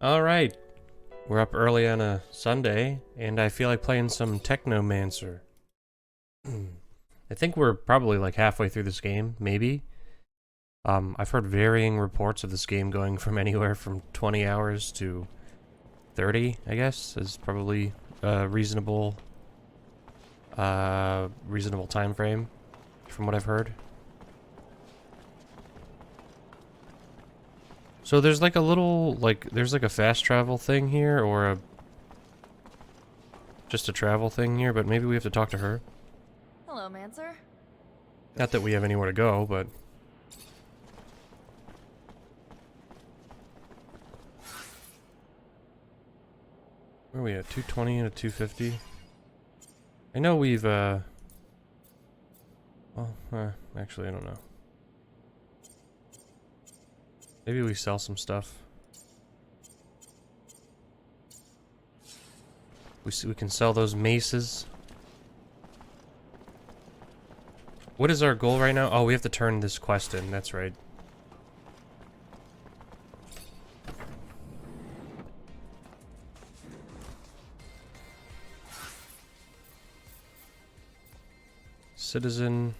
Alright, we're up early on a Sunday, and I feel like playing some Technomancer. I think we're probably like halfway through this game, maybe. I've heard varying reports of this game going from anywhere from 20 hours to 30, I guess, is probably a reasonable time frame, from what I've heard. So there's like a little, there's like a fast travel thing here, or just a travel thing here, but maybe we have to talk to her. Hello, Mancer. Not that we have anywhere to go, but... Where are we at? 220 and a 250? I know we've, actually, I don't know. Maybe we sell some stuff. We can sell those maces. What is our goal right now? Oh, we have to turn this quest in, that's right. Citizen.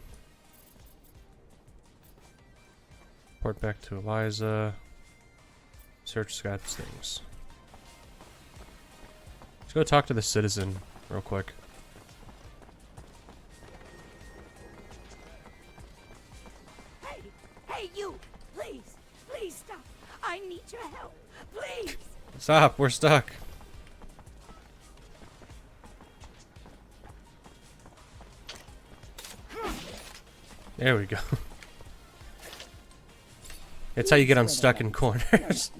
Report back to Eliza. Search Scott's things. Let's go talk to the citizen real quick. Hey, you! Please stop! I need your help! Please! Stop, we're stuck. There we go. It's how you get unstuck in corners.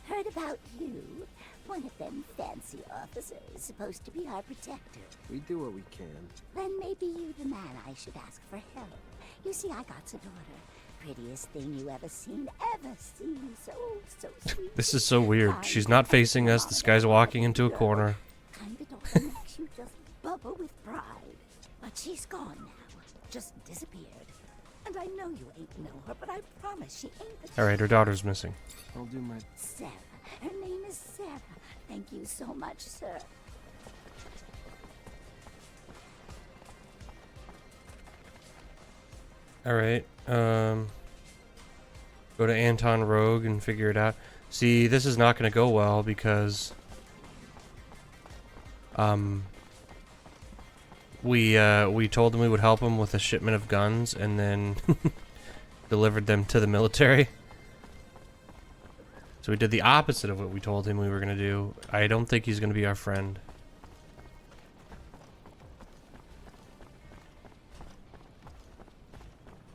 Heard about you. One of them fancy officers supposed to be our protector. We do what we can. Then maybe you the man I should ask for help. You see, I got a daughter. Prettiest thing you ever seen. So sweet. This is so weird. She's not facing us. This guy's walking into a corner. Kind of daughter makes you just bubble with pride. But she's gone now. Just disappeared. And I know you ain't know her, but I promise she ain't the... Alright, her daughter's missing. I'll do my... Sarah. Her name is Sarah. Thank you so much, sir. Alright, go to Anton Rogue and figure it out. See, this is not going to go well because... We told him we would help him with a shipment of guns and then delivered them to the military. So we did the opposite of what we told him we were going to do. I don't think he's going to be our friend.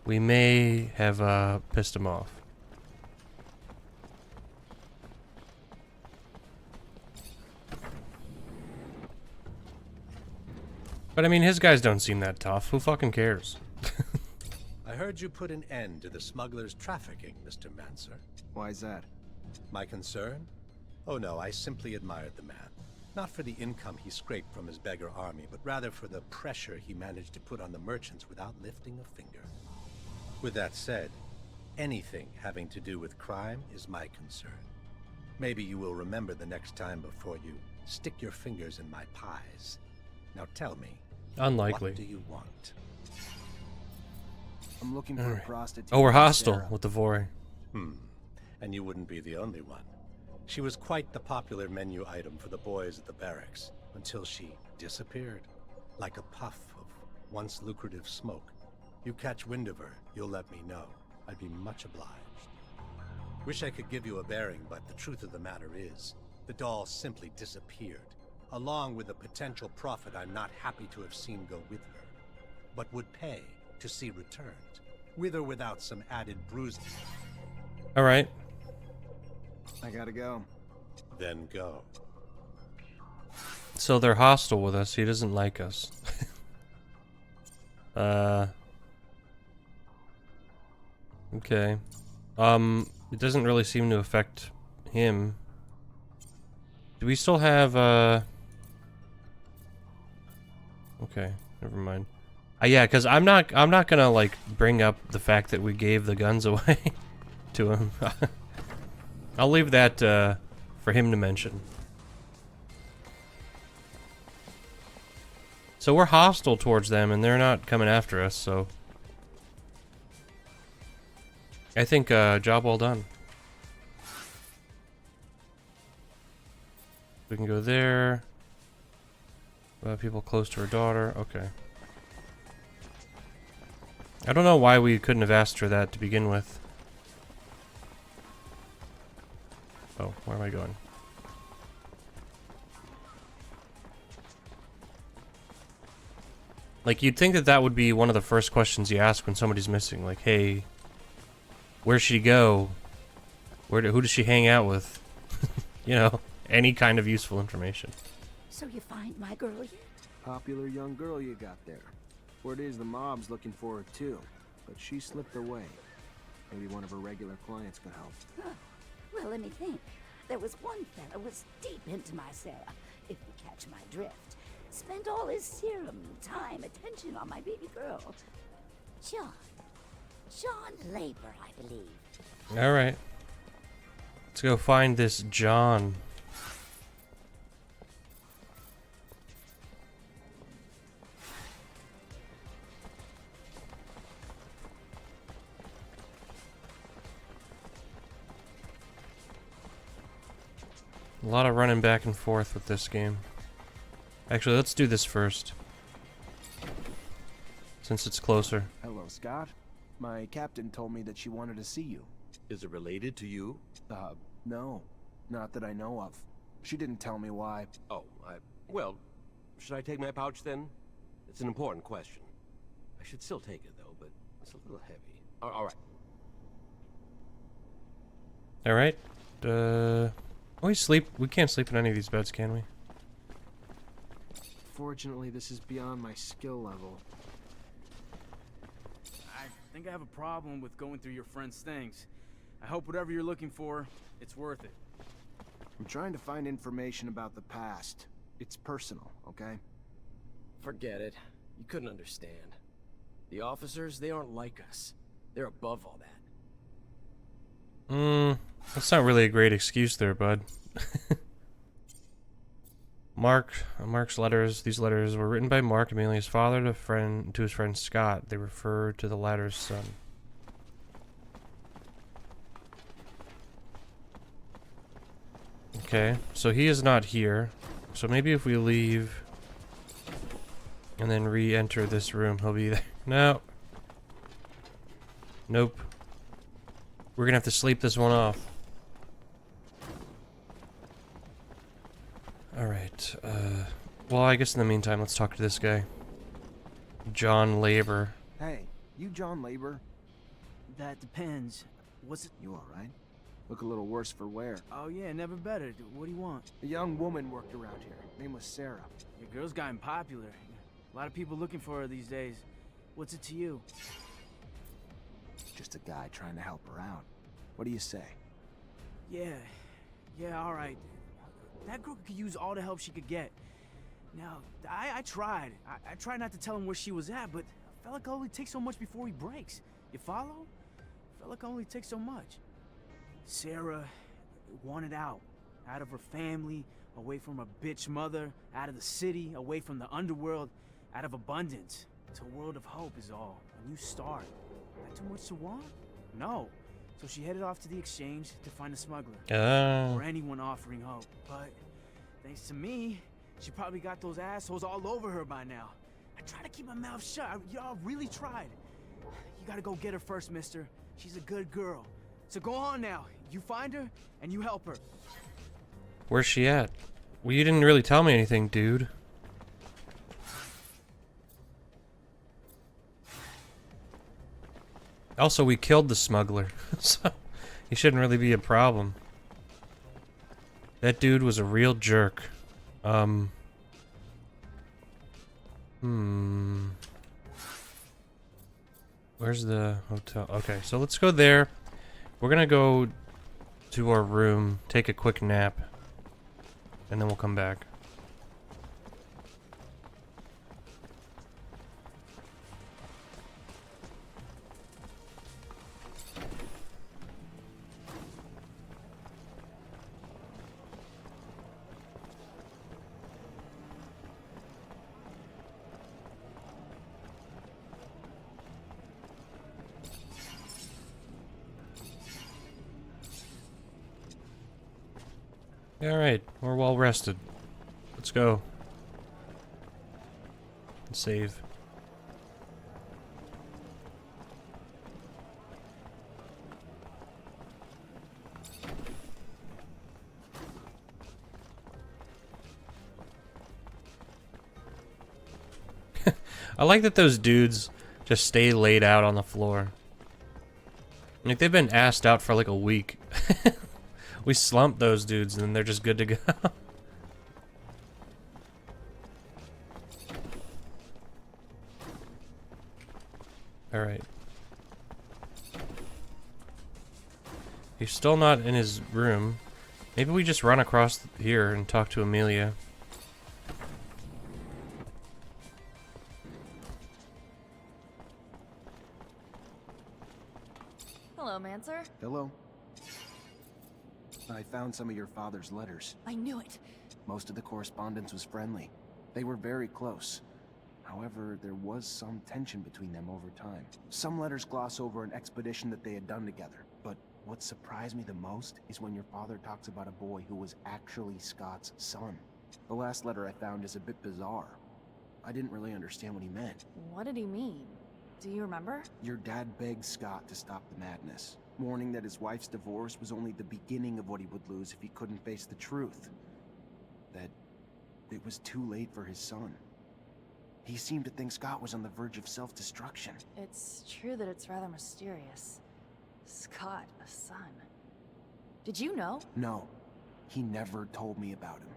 We may have pissed him off. But I mean, his guys don't seem that tough. Who fucking cares? I heard you put an end to the smugglers' trafficking, Mr. Mancer. Why's that? My concern? Oh no, I simply admired the man. Not for the income he scraped from his beggar army, but rather for the pressure he managed to put on the merchants without lifting a finger. With that said, anything having to do with crime is my concern. Maybe you will remember the next time before you stick your fingers in my pies. Now tell me, Unlikely. what do you want? I'm looking for a prostitute. Oh, we're hostile Sarah. with the Vori. And you wouldn't be the only one. She was quite the popular menu item for the boys at the barracks, until she disappeared, like a puff of once lucrative smoke. You catch wind of her, you'll let me know. I'd be much obliged. Wish I could give you a bearing, but the truth of the matter is, the doll simply disappeared, along with a potential profit I'm not happy to have seen go with her, but would pay to see returned, with or without some added bruising. Alright. I gotta go. Then go. So they're hostile with us. He doesn't like us. Okay. It doesn't really seem to affect him. Do we still have, Okay, never mind. Yeah, because I'm not gonna, like, bring up the fact that we gave the guns away to him. I'll leave that for him to mention. So we're hostile towards them, and they're not coming after us, so... I think, job well done. We can go there. People close to her daughter. Okay. I don't know why we couldn't have asked her that to begin with. Oh, where am I going? Like, you'd think that that would be one of the first questions you ask when somebody's missing. Like, hey, where'd she go? Who does she hang out with? You know, any kind of useful information. So you find my girl yet? Popular young girl you got there. Word is the mob's looking for her too, but she slipped away. Maybe one of her regular clients could help. Huh. Well, let me think. There was one fella was deep into my Sarah, if you catch my drift. Spent all his serum, time, attention on my baby girl. John Labor, I believe. Alright. Let's go find this John. A lot of running back and forth with this game. Actually, let's do this first. Since it's closer. Hello, Scott. My captain told me that she wanted to see you. Is it related to you? No. Not that I know of. She didn't tell me why. Oh, well, should I take my pouch then? It's an important question. I should still take it though, but it's a little heavy. All right. Alright. We can't sleep in any of these beds, can we? Fortunately, this is beyond my skill level. I think I have a problem with going through your friend's things. I hope whatever you're looking for, it's worth it. I'm trying to find information about the past. It's personal, okay? Forget it. You couldn't understand. The officers, they aren't like us. They're above all that. That's not really a great excuse there, bud. Mark's letters. These letters were written by Mark, Amelia's father, to his friend Scott. They refer to the latter's son. Okay, so he is not here. So maybe if we leave and then re-enter this room, he'll be there. No. Nope. We're gonna have to sleep this one off. Alright, well, I guess in the meantime, let's talk to this guy. John Labor. Hey, you John Labor? That depends. What's it? You alright? Look a little worse for wear. Oh yeah, never better. What do you want? A young woman worked around here. Name was Sarah. Your girl's gotten popular. A lot of people looking for her these days. What's it to you? Just a guy trying to help her out. What do you say? Yeah, alright. That girl could use all the help she could get. Now, I tried. I tried not to tell him where she was at, but I felt like it only takes so much before he breaks. You follow? I felt like it only takes so much. Sarah wanted out of her family, away from her bitch mother, out of the city, away from the underworld, out of abundance. To a world of hope is all. A new start. Not too much to want? No. So she headed off to the exchange to find a smuggler. Or anyone offering hope. But thanks to me, she probably got those assholes all over her by now. I tried to keep my mouth shut. Y'all really tried. You gotta go get her first, mister. She's a good girl. So go on now. You find her, and you help her. Where's she at? Well, you didn't really tell me anything, dude. Also, we killed the smuggler, so he shouldn't really be a problem. That dude was a real jerk. Where's the hotel? Okay, so let's go there. We're gonna go to our room, take a quick nap, and then we'll come back. Alright, we're well rested. Let's go. And save. I like that those dudes just stay laid out on the floor. Like, they've been assed out for like a week. We slumped those dudes and then they're just good to go. Alright. He's still not in his room. Maybe we just run across here and talk to Amelia. Hello, Mancer. Hello. I found some of your father's letters. I knew it. Most of the correspondence was friendly. They were very close. However, there was some tension between them over time. Some letters gloss over an expedition that they had done together. But what surprised me the most is when your father talks about a boy who was actually Scott's son. The last letter I found is a bit bizarre. I didn't really understand what he meant. What did he mean? Do you remember? Your dad begged Scott to stop the madness, warning that his wife's divorce was only the beginning of what he would lose if he couldn't face the truth. That it was too late for his son. He seemed to think Scott was on the verge of self-destruction. It's true that it's rather mysterious. Scott, a son. Did you know? No, he never told me about him.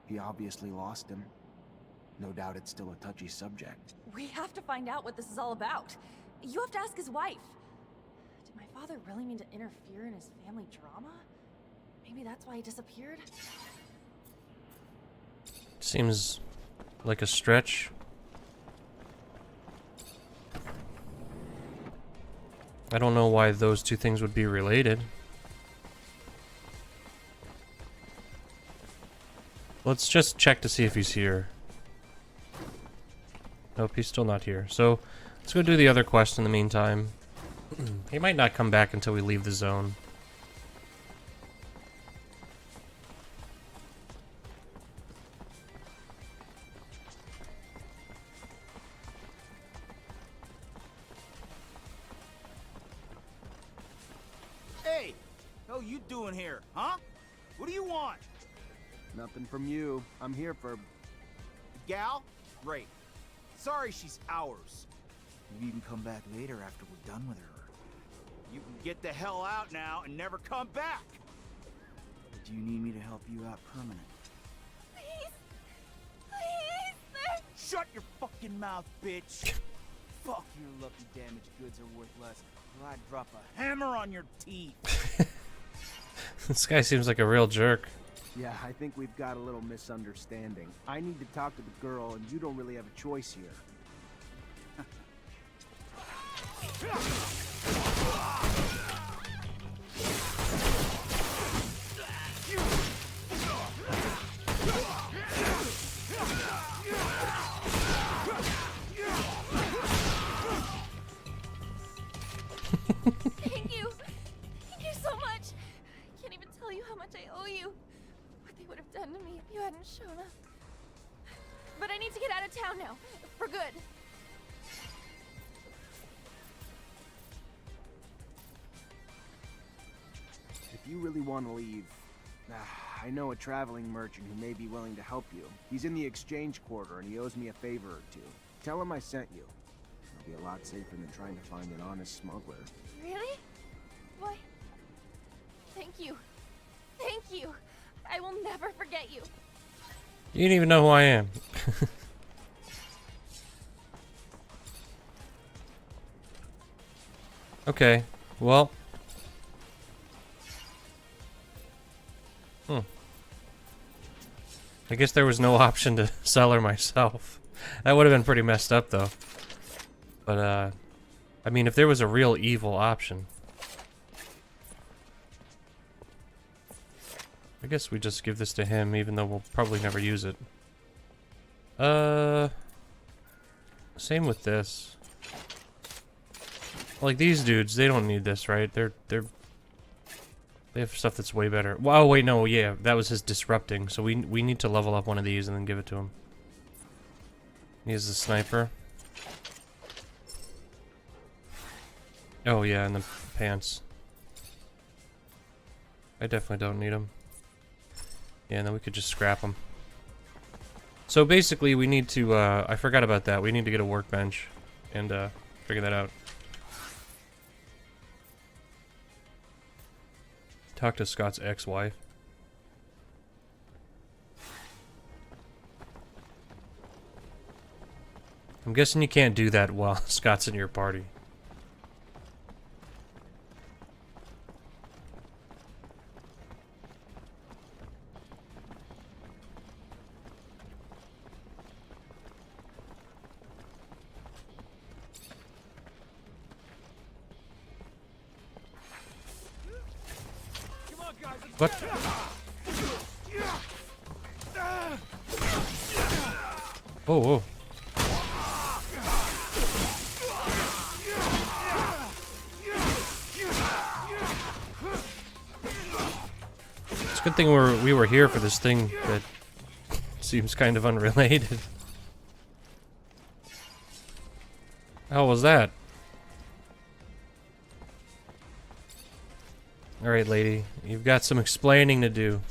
He obviously lost him. No doubt it's still a touchy subject. We have to find out what this is all about. You have to ask his wife. Did my father really mean to interfere in his family drama? Maybe that's why he disappeared? Seems like a stretch. I don't know why those two things would be related. Let's just check to see if he's here. Nope, he's still not here. So, let's go do the other quest in the meantime. He might not come back until we leave the zone. Hey! How you doing here, huh? What do you want? Nothing from you. I'm here for... Gal? Great. Sorry she's ours. Maybe you can come back later after we're done with her. You can get the hell out now and never come back! Or do you need me to help you out permanently? Please! Please! Shut your fucking mouth, bitch! Fuck, your lucky damaged goods are worth less, or I'd drop a hammer on your teeth! This guy seems like a real jerk. Yeah, I think we've got a little misunderstanding. I need to talk to the girl, and you don't really have a choice here. Thank you! Thank you so much! I can't even tell you how much I owe you. What they would have done to me if you hadn't shown up. But I need to get out of town now. For good. If you really want to leave, I know a traveling merchant who may be willing to help you. He's in the exchange quarter and he owes me a favor or two. Tell him I sent you. It'll be a lot safer than trying to find an honest smuggler. Really? Why? Thank you. Thank you. I will never forget you. You didn't even know who I am. Okay, well. I guess there was no option to sell her myself. That would have been pretty messed up, though. But, I mean, if there was a real evil option. I guess we just give this to him, even though we'll probably never use it. Same with this. Like, these dudes, they don't need this, right? They're They have stuff that's way better. Well, oh, wait, no, yeah, that was his disrupting. So we need to level up one of these and then give it to him. He has the sniper. Oh yeah, and the pants. I definitely don't need them. Yeah, and then we could just scrap them. So basically, we need to. I forgot about that. We need to get a workbench and figure that out. Talk to Scott's ex-wife. I'm guessing you can't do that while Scott's in your party. What? Oh, whoa. It's a good thing we were here for this thing that seems kind of unrelated. How was that? Alright, lady. You've got some explaining to do.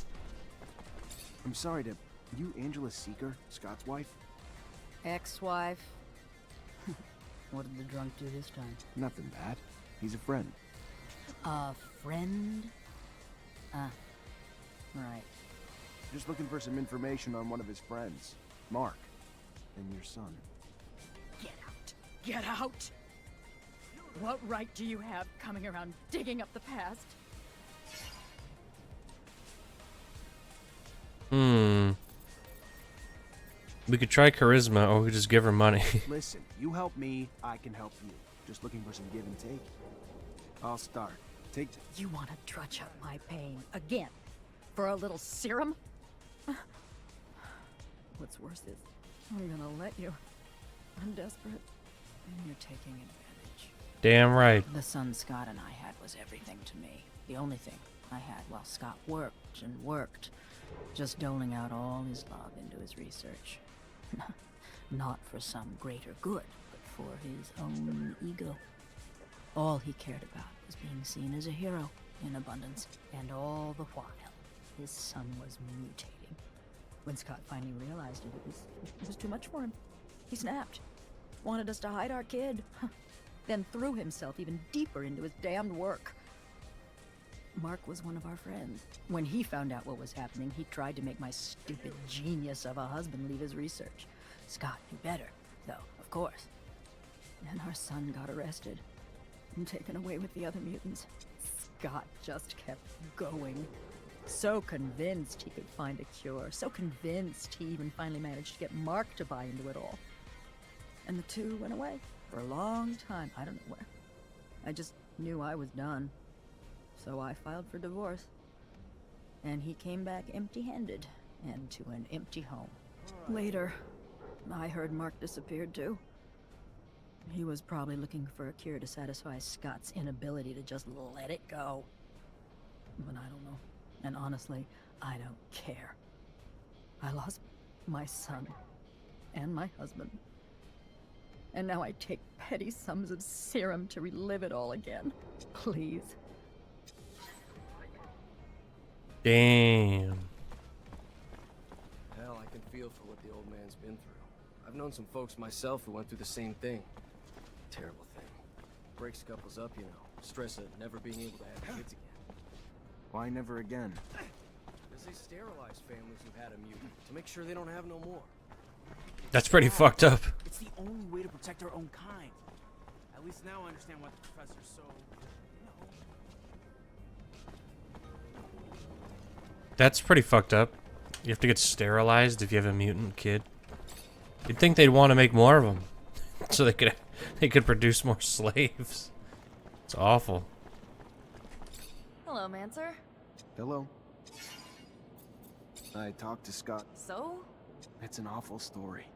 I'm sorry to... You Angela Seeker, Scott's wife? Ex-wife. What did the drunk do this time? Nothing bad. He's a friend. A friend? Right. Just looking for some information on one of his friends. Mark. And your son. Get out! Get out! What right do you have coming around digging up the past? We could try charisma, or we could just give her money. Listen, you help me, I can help you. Just looking for some give and take. I'll start. Take... You want to trudge up my pain again? For a little serum? What's worse is, I'm gonna let you. I'm desperate, and you're taking advantage. Damn right. The son Scott and I had was everything to me. The only thing I had while Scott worked and worked. Just doling out all his love into his research. Not for some greater good, but for his own ego. All he cared about was being seen as a hero in abundance. And all the while, his son was mutating. When Scott finally realized it was too much for him. He snapped. Wanted us to hide our kid. Then threw himself even deeper into his damned work. Mark was one of our friends. When he found out what was happening, he tried to make my stupid genius of a husband leave his research. Scott knew better, though, of course. And our son got arrested and taken away with the other mutants. Scott just kept going. So convinced he could find a cure. So convinced he even finally managed to get Mark to buy into it all. And the two went away for a long time. I don't know where. I just knew I was done. So I filed for divorce. And he came back empty-handed and to an empty home. Later, I heard Mark disappeared too. He was probably looking for a cure to satisfy Scott's inability to just let it go. But I don't know. And honestly, I don't care. I lost my son and my husband. And now I take petty sums of serum to relive it all again. Please. Damn. Hell, I can feel for what the old man's been through. I've known some folks myself who went through the same thing. Terrible thing. Breaks couples up, you know. Stress of never being able to have kids again. Why never again? Because they sterilize families who've had a mutant to make sure they don't have no more. That's pretty fucked up. It's the only way to protect our own kind. At least now I understand why the professor's so... That's pretty fucked up. You have to get sterilized if you have a mutant kid. You'd think they'd want to make more of them, so they could produce more slaves. It's awful. Hello, Mancer. Hello. I talked to Scott. So? It's an awful story.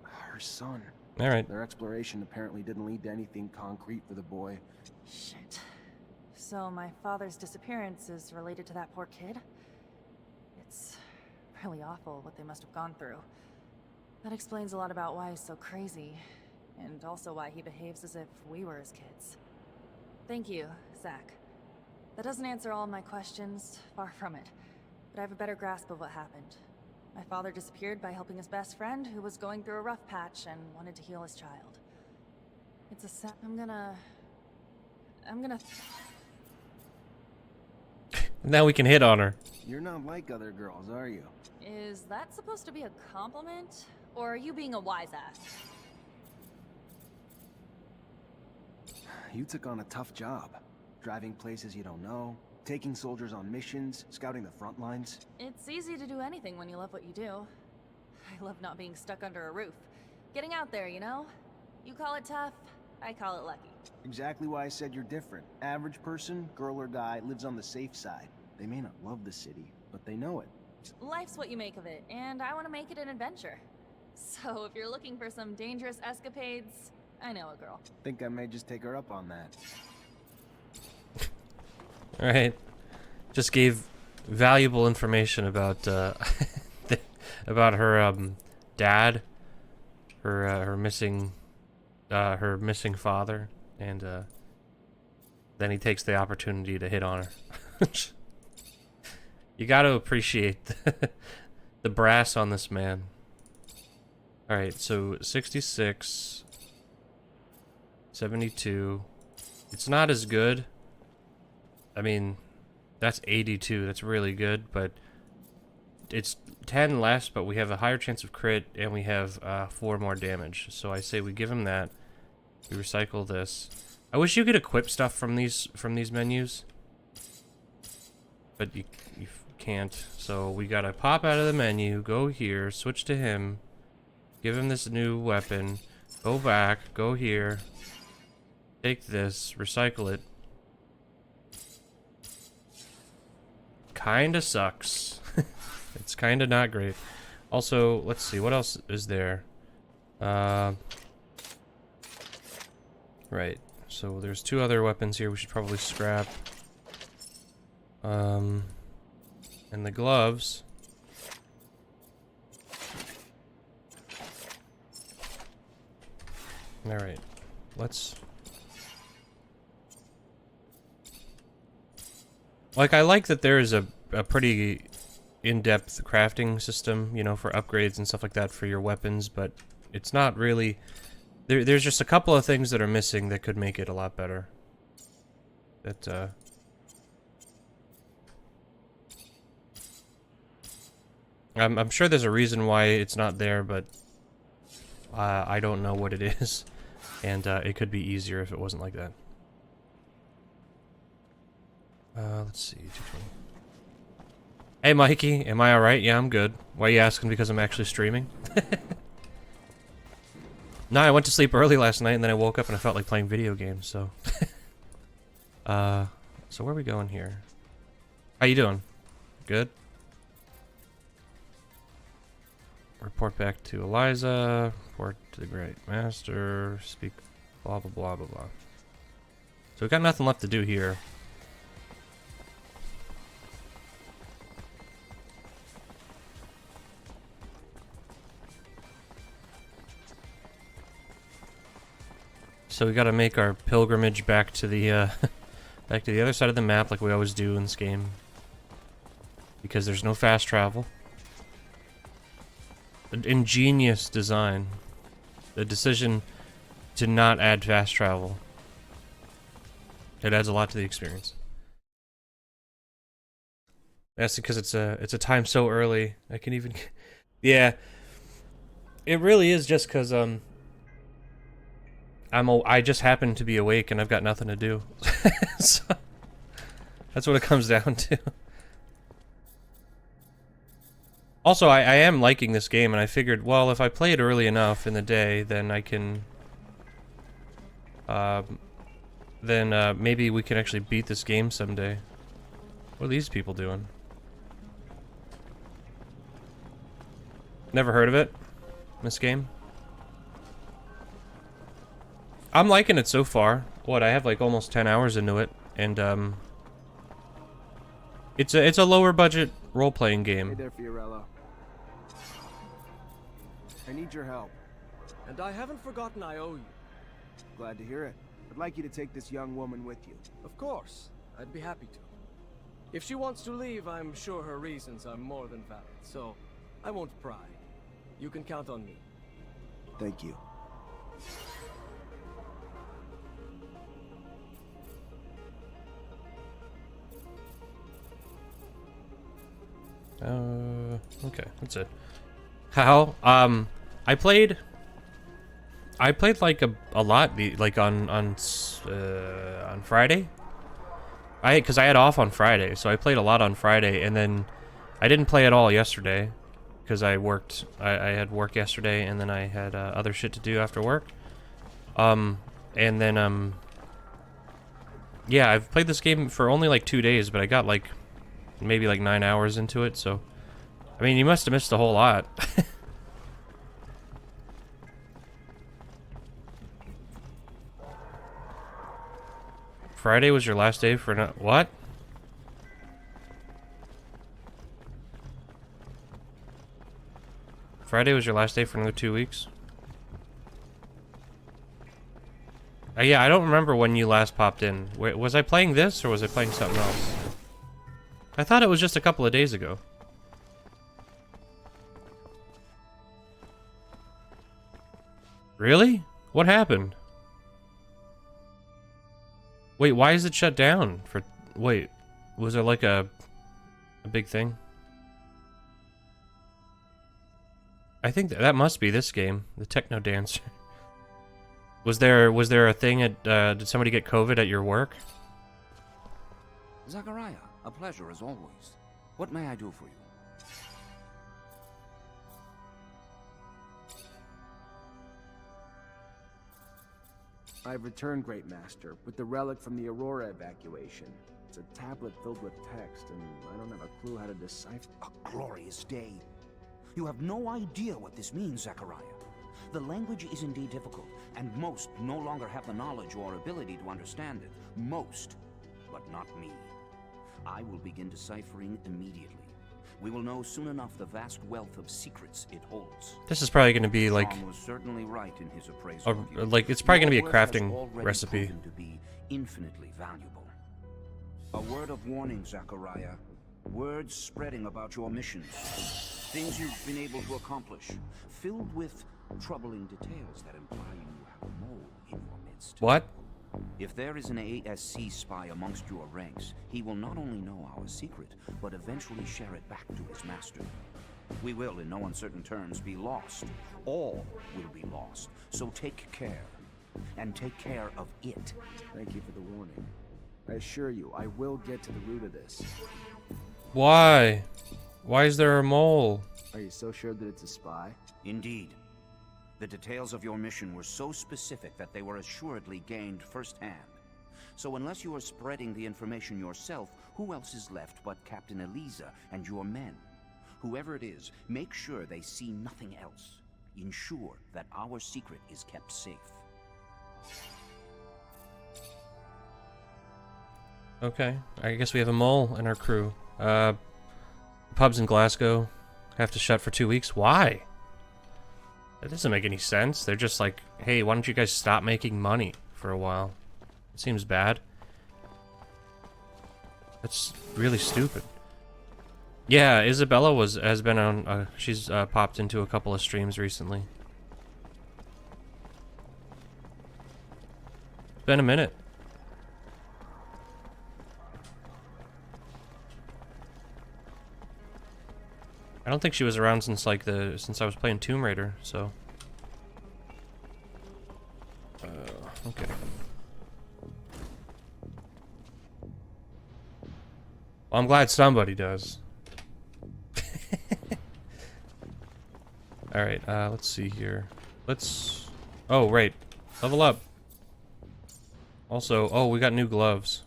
Her son. All right. Their exploration apparently didn't lead to anything concrete for the boy. Shit. So my father's disappearance is related to that poor kid? It's really awful what they must have gone through. That explains a lot about why he's so crazy, and also why he behaves as if we were his kids. Thank you, Zach. That doesn't answer all my questions, far from it, but I have a better grasp of what happened. My father disappeared by helping his best friend, who was going through a rough patch and wanted to heal his child. It's a I'm gonna... Now we can hit on her. You're not like other girls, are you? Is that supposed to be a compliment? Or are you being a wise ass? You took on a tough job. Driving places you don't know, taking soldiers on missions, scouting the front lines. It's easy to do anything when you love what you do. I love not being stuck under a roof. Getting out there, you know? You call it tough, I call it lucky. Exactly why I said you're different. Average person, girl or guy, lives on the safe side. They may not love the city, but they know it. Life's what you make of it, and I want to make it an adventure. So if you're looking for some dangerous escapades, I know a girl. Think I may just take her up on that. Alright. Just gave valuable information about about her dad, her missing father, and then he takes the opportunity to hit on her. You got to appreciate the brass on this man. Alright, so 66, 72. It's not as good. I mean, that's 82. That's really good, but it's 10 less, but we have a higher chance of crit, and we have 4 more damage. So I say we give him that. We recycle this. I wish you could equip stuff from these menus, but you can't. So we gotta pop out of the menu, go here, switch to him, give him this new weapon, go back, go here, take this, recycle it. Kinda sucks. It's kinda not great. Also, let's see, what else is there? Right, so there's 2 other weapons here we should probably scrap. And the gloves. Alright, let's... Like, I like that there is a pretty in-depth crafting system, you know, for upgrades and stuff like that for your weapons, but it's not really... There's just a couple of things that are missing that could make it a lot better. That, I'm sure there's a reason why it's not there, but I don't know what it is, and it could be easier if it wasn't like that. Let's see. 220. Hey, Mikey, am I alright? Yeah, I'm good. Why are you asking? Because I'm actually streaming? No, I went to sleep early last night, and then I woke up and I felt like playing video games, so... so where are we going here? How you doing? Good? Report back to Eliza, report to the Great Master, speak blah blah blah blah blah. So we've got nothing left to do here. So we gotta make our pilgrimage back to the back to the other side of the map like we always do in this game. Because there's no fast travel. An ingenious design. The decision to not add fast travel. It adds a lot to the experience. That's because it's a time so early. I can even... Yeah. It really is just because, I just happen to be awake and I've got nothing to do. So, that's what it comes down to. Also, I am liking this game, and I figured, well, if I play it early enough in the day, then I can... maybe we can actually beat this game someday. What are these people doing? Never heard of it? This game? I'm liking it so far. What, I have like almost 10 hours into it, and it's a lower budget role-playing Hey game. there, Fiorello. I need your help. And I haven't forgotten I owe you. Glad to hear it. I'd like you to take this young woman with you. Of course, I'd be happy to. If she wants to leave, I'm sure her reasons are more than valid, so I won't pry. You can count on me. Thank you. Okay, that's it. How? I played like a lot, like on Friday. Cause I had off on Friday, so I played a lot on Friday, and then I didn't play at all yesterday, cause I worked. I had work yesterday, and then I had other shit to do after work. And then yeah, I've played this game for only like 2 days, but I got like maybe like 9 hours into it, so I mean, you must have missed a whole lot. Friday was your last day for what? Friday was your last day for another 2 weeks? Yeah, I don't remember when you last popped in. Wait, was I playing this or was I playing something else? I thought it was just a couple of days ago. Really? What happened? Wait, why is it shut down? Wait, was there like a big thing? I think that must be this game, the Technomancer. Was there a thing at did somebody get COVID at your work? Zachariah, a pleasure as always. What may I do for you? I've returned, Great Master, with the relic from the Aurora evacuation. It's a tablet filled with text, and I don't have a clue how to decipher. A glorious day. You have no idea what this means, Zachariah. The language is indeed difficult, and most no longer have the knowledge or ability to understand it. Most, but not me. I will begin deciphering immediately. We will know soon enough the vast wealth of secrets it holds. This is probably going to be like Sean was certainly right in his appraisal. like it's probably going to be a Your work has crafting already recipe. proven to be infinitely valuable. A word of warning, Zachariah. Words spreading about your missions. Things you've been able to accomplish. Filled with troubling details that imply you have a mole in your midst. What? If there is an ASC spy amongst your ranks, he will not only know our secret, but eventually share it back to his master. We will, in no uncertain terms, be lost. All will be lost. So take care. And take care of it. Thank you for the warning. I assure you, I will get to the root of this. Why? Why is there a mole? Are you so sure that it's a spy? Indeed. The details of your mission were so specific that they were assuredly gained firsthand. So unless you are spreading the information yourself, who else is left but Captain Eliza and your men? Whoever it is, make sure they see nothing else. Ensure that our secret is kept safe. Okay, I guess we have a mole in our crew. Pubs in Glasgow have to shut for 2 weeks. Why? That doesn't make any sense. They're just like, hey, why don't you guys stop making money for a while? It seems bad. That's really stupid. Yeah, Isabella has been on. She's popped into a couple of streams recently. It's been a minute. I don't think she was around since like since I was playing Tomb Raider, so. Okay. Well, I'm glad somebody does. All right, let's see here. Oh, right, level up. Also, oh, we got new gloves.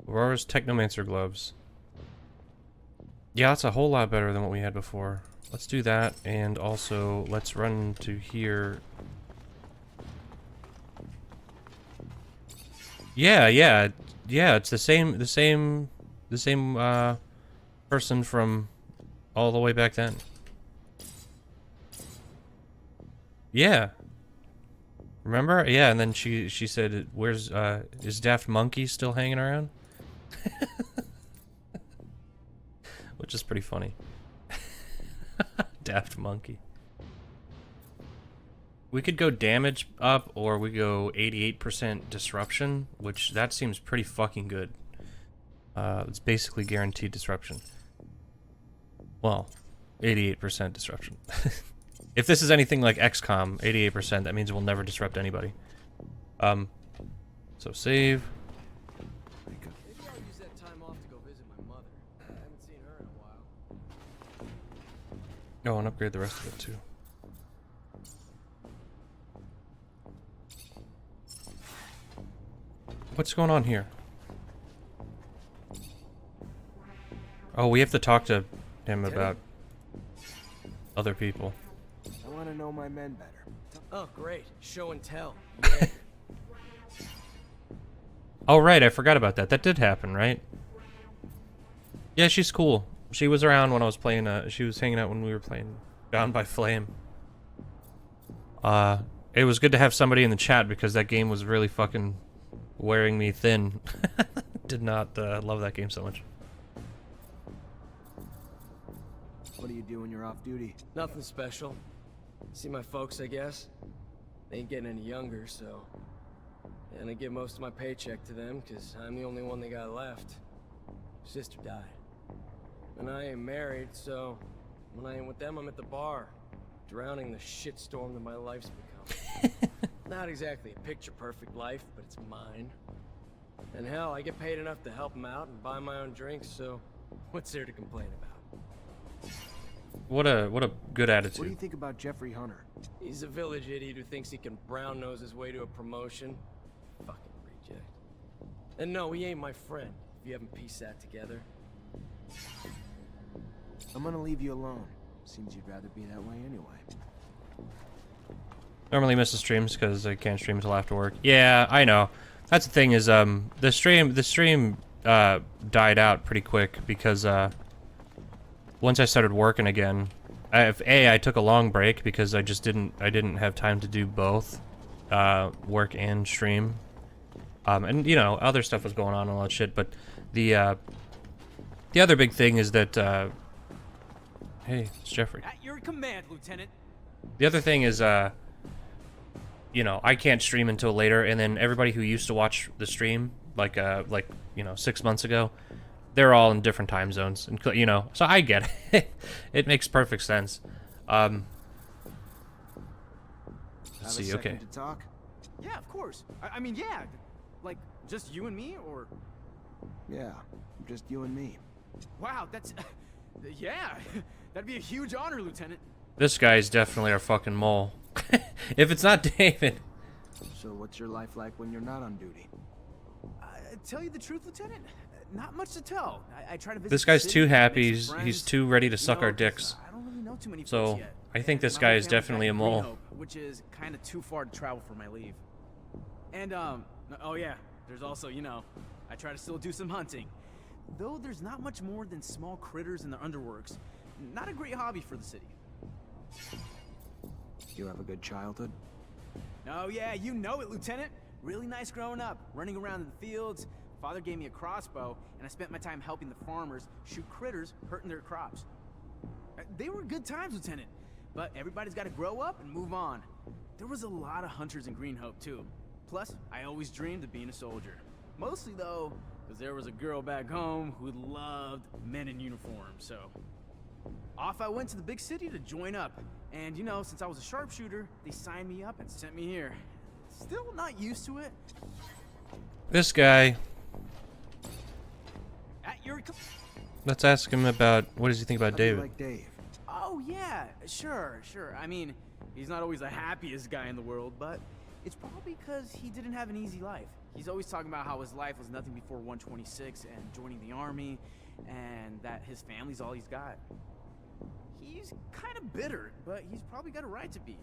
Aurora's Technomancer gloves. Yeah, that's a whole lot better than what we had before. Let's do that, and also let's run to here. Yeah, yeah, yeah. It's the same person from all the way back then. Yeah. Remember? Yeah, and then she said, "Where's is Daft Monkey still hanging around?" Which is pretty funny. Daft Monkey. We could go damage up, or we go 88% disruption, which that seems pretty fucking good. It's basically guaranteed disruption. Well, 88% disruption. If this is anything like XCOM, 88%, that means we'll never disrupt anybody. So save. Maybe I'll use that time off to go visit my mother. I haven't seen her in a while. Oh, and upgrade the rest of it too. What's going on here? Oh, we have to talk to him about other people. I want to know my men better. Oh, great. Show and tell. Oh, right, I forgot about that. That did happen, right? Yeah, she's cool. She was around when I was playing, she was hanging out when we were playing Bound by Flame. It was good to have somebody in the chat because that game was really fucking wearing me thin. Did not love that game so much. What do you do when you're off duty? Nothing special. See my folks, I guess. They ain't getting any younger, so... And I give most of my paycheck to them, because I'm the only one they got left. Sister died. And I ain't married, so... When I ain't with them, I'm at the bar. Drowning the shitstorm that my life's become. Not exactly a picture-perfect life, but it's mine. And hell, I get paid enough to help them out and buy my own drinks, so... What's there to complain about? What a good attitude. What do you think about Jeffrey Hunter? He's a village idiot who thinks he can brown-nose his way to a promotion. Fucking reject. And no, he ain't my friend, if you haven't pieced that together. I'm gonna leave you alone. Seems you'd rather be that way anyway. Normally miss the streams because I can't stream until after work. Yeah, I know. That's the thing is, the stream died out pretty quick because, once I started working again, I took a long break because I didn't have time to do both, work and stream. And you know, other stuff was going on and all that shit, but the other big thing is that, hey, it's Jeffrey. At your command, Lieutenant. The other thing is, you know, I can't stream until later, and then everybody who used to watch the stream, like, you know, 6 months ago, they're all in different time zones, and you know, so I get it. It makes perfect sense. Let's see, okay. To talk? Yeah, of course. I mean, yeah. Like, just you and me, or... Yeah, just you and me. Wow, that's... yeah, that'd be a huge honor, Lieutenant. This guy's definitely our fucking mole. If it's not David. So what's your life like when you're not on duty? Tell you the truth, Lieutenant, not much to tell. I try to visit This guy's the city, too happy. make some He's friends. too ready to You suck know, our dicks. I don't really know too many folks So yet. I think this My guy whole is family's definitely back a in mole. Greenhope, which is kind of too far to travel for my leave. And oh yeah, there's also, you know, I try to still do some hunting. Though there's not much more than small critters in the underworks. Not a great hobby for the city. You have a good childhood? Oh yeah, you know it, Lieutenant. Really nice growing up, running around in the fields. Father gave me a crossbow, and I spent my time helping the farmers shoot critters hurting their crops. They were good times, Lieutenant, but everybody's got to grow up and move on. There was a lot of hunters in Greenhope, too. Plus, I always dreamed of being a soldier. Mostly, though, because there was a girl back home who loved men in uniform, so... Off I went to the big city to join up. And, you know, since I was a sharpshooter, they signed me up and sent me here. Still not used to it. This guy. At your... Let's ask him about, what does he think about How do you David? like Dave? Oh, yeah, sure. I mean, he's not always the happiest guy in the world, but it's probably because he didn't have an easy life. He's always talking about how his life was nothing before 126 and joining the army, and that his family's all he's got. He's kind of bitter, but he's probably got a right to be.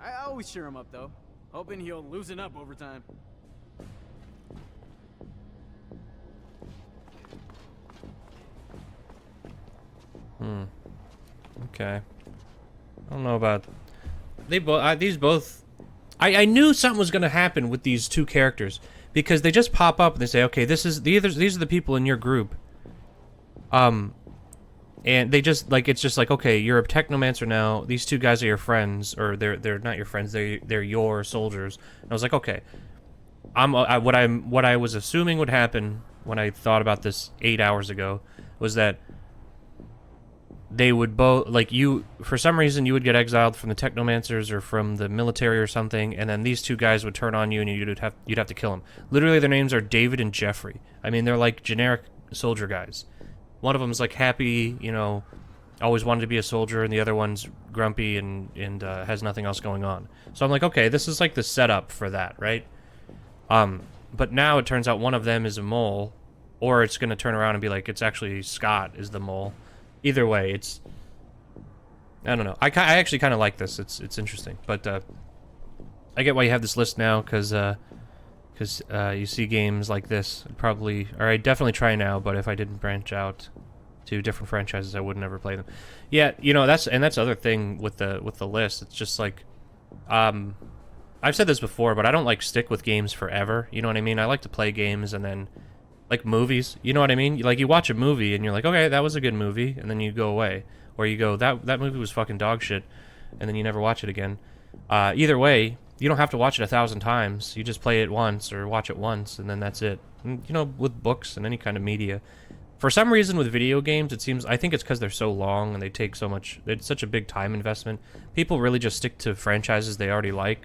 I always cheer him up, though, hoping he'll loosen up over time. Okay. I don't know about... These both... I knew something was gonna happen with these two characters. Because they just pop up and they say, okay, these are the people in your group. And they just, like, it's just like, okay, you're a Technomancer now. These two guys are your friends. Or they're not your friends, they're your soldiers. And I was like, okay. What I was assuming would happen when I thought about this 8 hours ago was that they would both, like, for some reason you would get exiled from the Technomancers or from the military or something, and then these two guys would turn on you and you'd have to kill them. Literally, their names are David and Jeffrey. I mean, they're like generic soldier guys. One of them's like happy, you know, always wanted to be a soldier, and the other one's grumpy and has nothing else going on. So I'm like, okay, this is like the setup for that, right? But now it turns out one of them is a mole, or it's going to turn around and be like, it's actually Scott is the mole. Either way, it's... I don't know. I actually kind of like this. It's interesting. But, I get why you have this list now, because you see games like this. I'd definitely try now, but if I didn't branch out to different franchises, I would never play them. Yeah, you know, that's the other thing with the list. It's just like... I've said this before, but I don't, like, stick with games forever. You know what I mean? I like to play games and then... Like movies, you know what I mean? Like, you watch a movie and you're like, okay, that was a good movie, and then you go away. Or you go, that movie was fucking dog shit, and then you never watch it again. Either way, you don't have to watch it 1,000 times. You just play it once or watch it once, and then that's it. And, you know, with books and any kind of media. For some reason with video games, it seems, I think it's because they're so long and they take so much, it's such a big time investment. People really just stick to franchises they already like,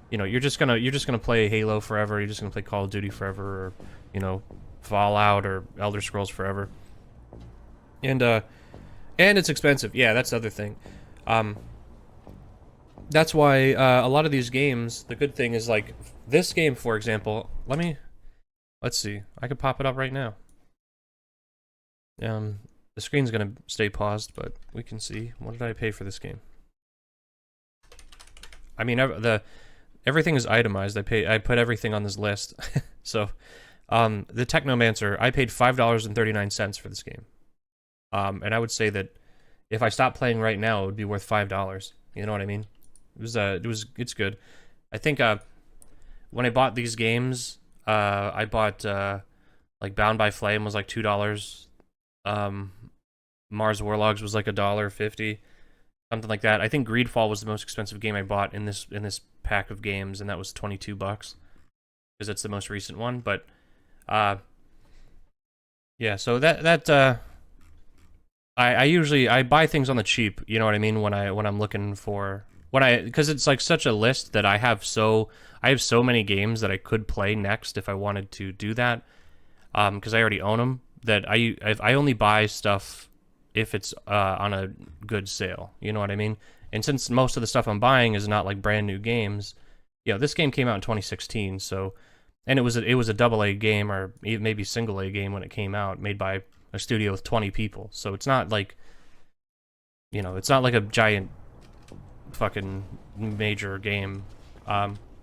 you know, you're just gonna play Halo forever, you're just gonna play Call of Duty forever, or, you know, Fallout or Elder Scrolls forever. And it's expensive. Yeah, that's the other thing. That's why a lot of these games, the good thing is, like, this game, for example, let's see, I could pop it up right now. The screen's gonna stay paused, but we can see. What did I pay for this game? I mean, everything is itemized. I put everything on this list. So, the Technomancer, I paid $5.39 for this game. And I would say that if I stopped playing right now, it would be worth $5. You know what I mean? It's good. I think, when I bought these games, I bought, like, Bound by Flame was like $2. Mars Warlogs was like $1.50. Something like that. I think Greedfall was the most expensive game I bought in this pack of games, and that was $22 because it's the most recent one. But yeah. So I usually buy things on the cheap. You know what I mean? When I'm looking for because it's like such a list that I have so many games that I could play next if I wanted to do that. Because I already own them. That I only buy stuff if it's on a good sale, you know what I mean? And since most of the stuff I'm buying is not like brand new games, you know, this game came out in 2016, so, and it was a AA game or maybe single A game when it came out, made by a studio with 20 people. So it's not like, you know, it's not like a giant fucking major game.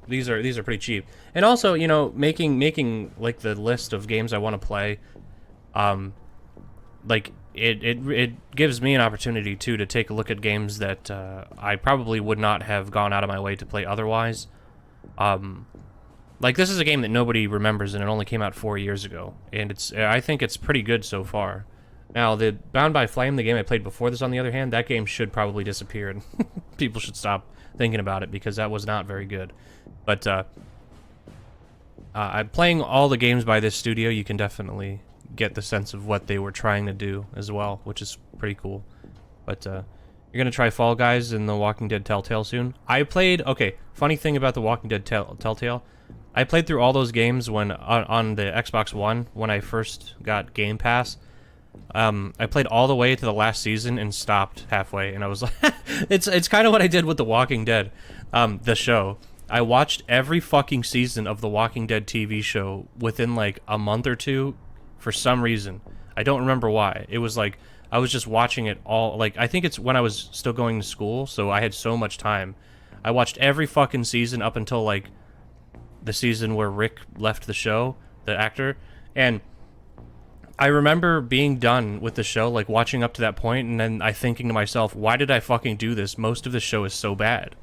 These are pretty cheap, and also, you know, making like the list of games I want to play, like. It gives me an opportunity, too, to take a look at games that I probably would not have gone out of my way to play otherwise. Like, this is a game that nobody remembers, and it only came out 4 years ago. And I think it's pretty good so far. Now, the Bound by Flame, the game I played before this, on the other hand, that game should probably disappear, and people should stop thinking about it, because that was not very good. But, I'm playing all the games by this studio. You can definitely get the sense of what they were trying to do as well, which is pretty cool. But you're gonna try Fall Guys and The Walking Dead Telltale soon. Okay, funny thing about The Walking Dead Telltale, I played through all those games when on the Xbox One when I first got Game Pass. I played all the way to the last season and stopped halfway, and I was like, it's kind of what I did with The Walking Dead, the show. I watched every fucking season of The Walking Dead TV show within like a month or two. For some reason. I don't remember why. It was like, I was just watching it all, like, I think it's when I was still going to school, so I had so much time. I watched every fucking season up until, like, the season where Rick left the show, the actor, and I remember being done with the show, like watching up to that point, and then I thinking to myself, why did I fucking do this? Most of the show is so bad.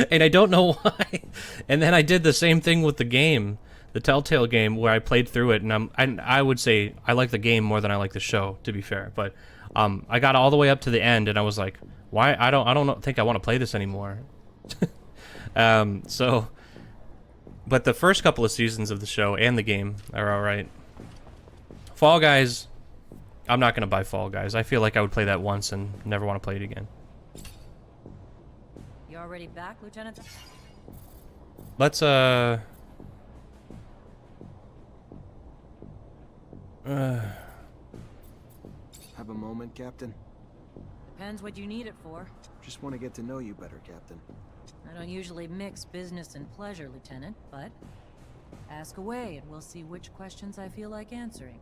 And I don't know why. And then I did the same thing with the game, the Telltale game, where I played through it, and I would say I like the game more than I like the show, to be fair. But I got all the way up to the end, and I was like, why? I don't think I want to play this anymore. But the first couple of seasons of the show and the game are alright. Fall Guys, I'm not going to buy Fall Guys. I feel like I would play that once and never want to play it again. You already back, Lieutenant? Let's, Have a moment, Captain? Depends what you need it for. Just want to get to know you better, Captain. I don't usually mix business and pleasure, Lieutenant, but ask away and we'll see which questions I feel like answering.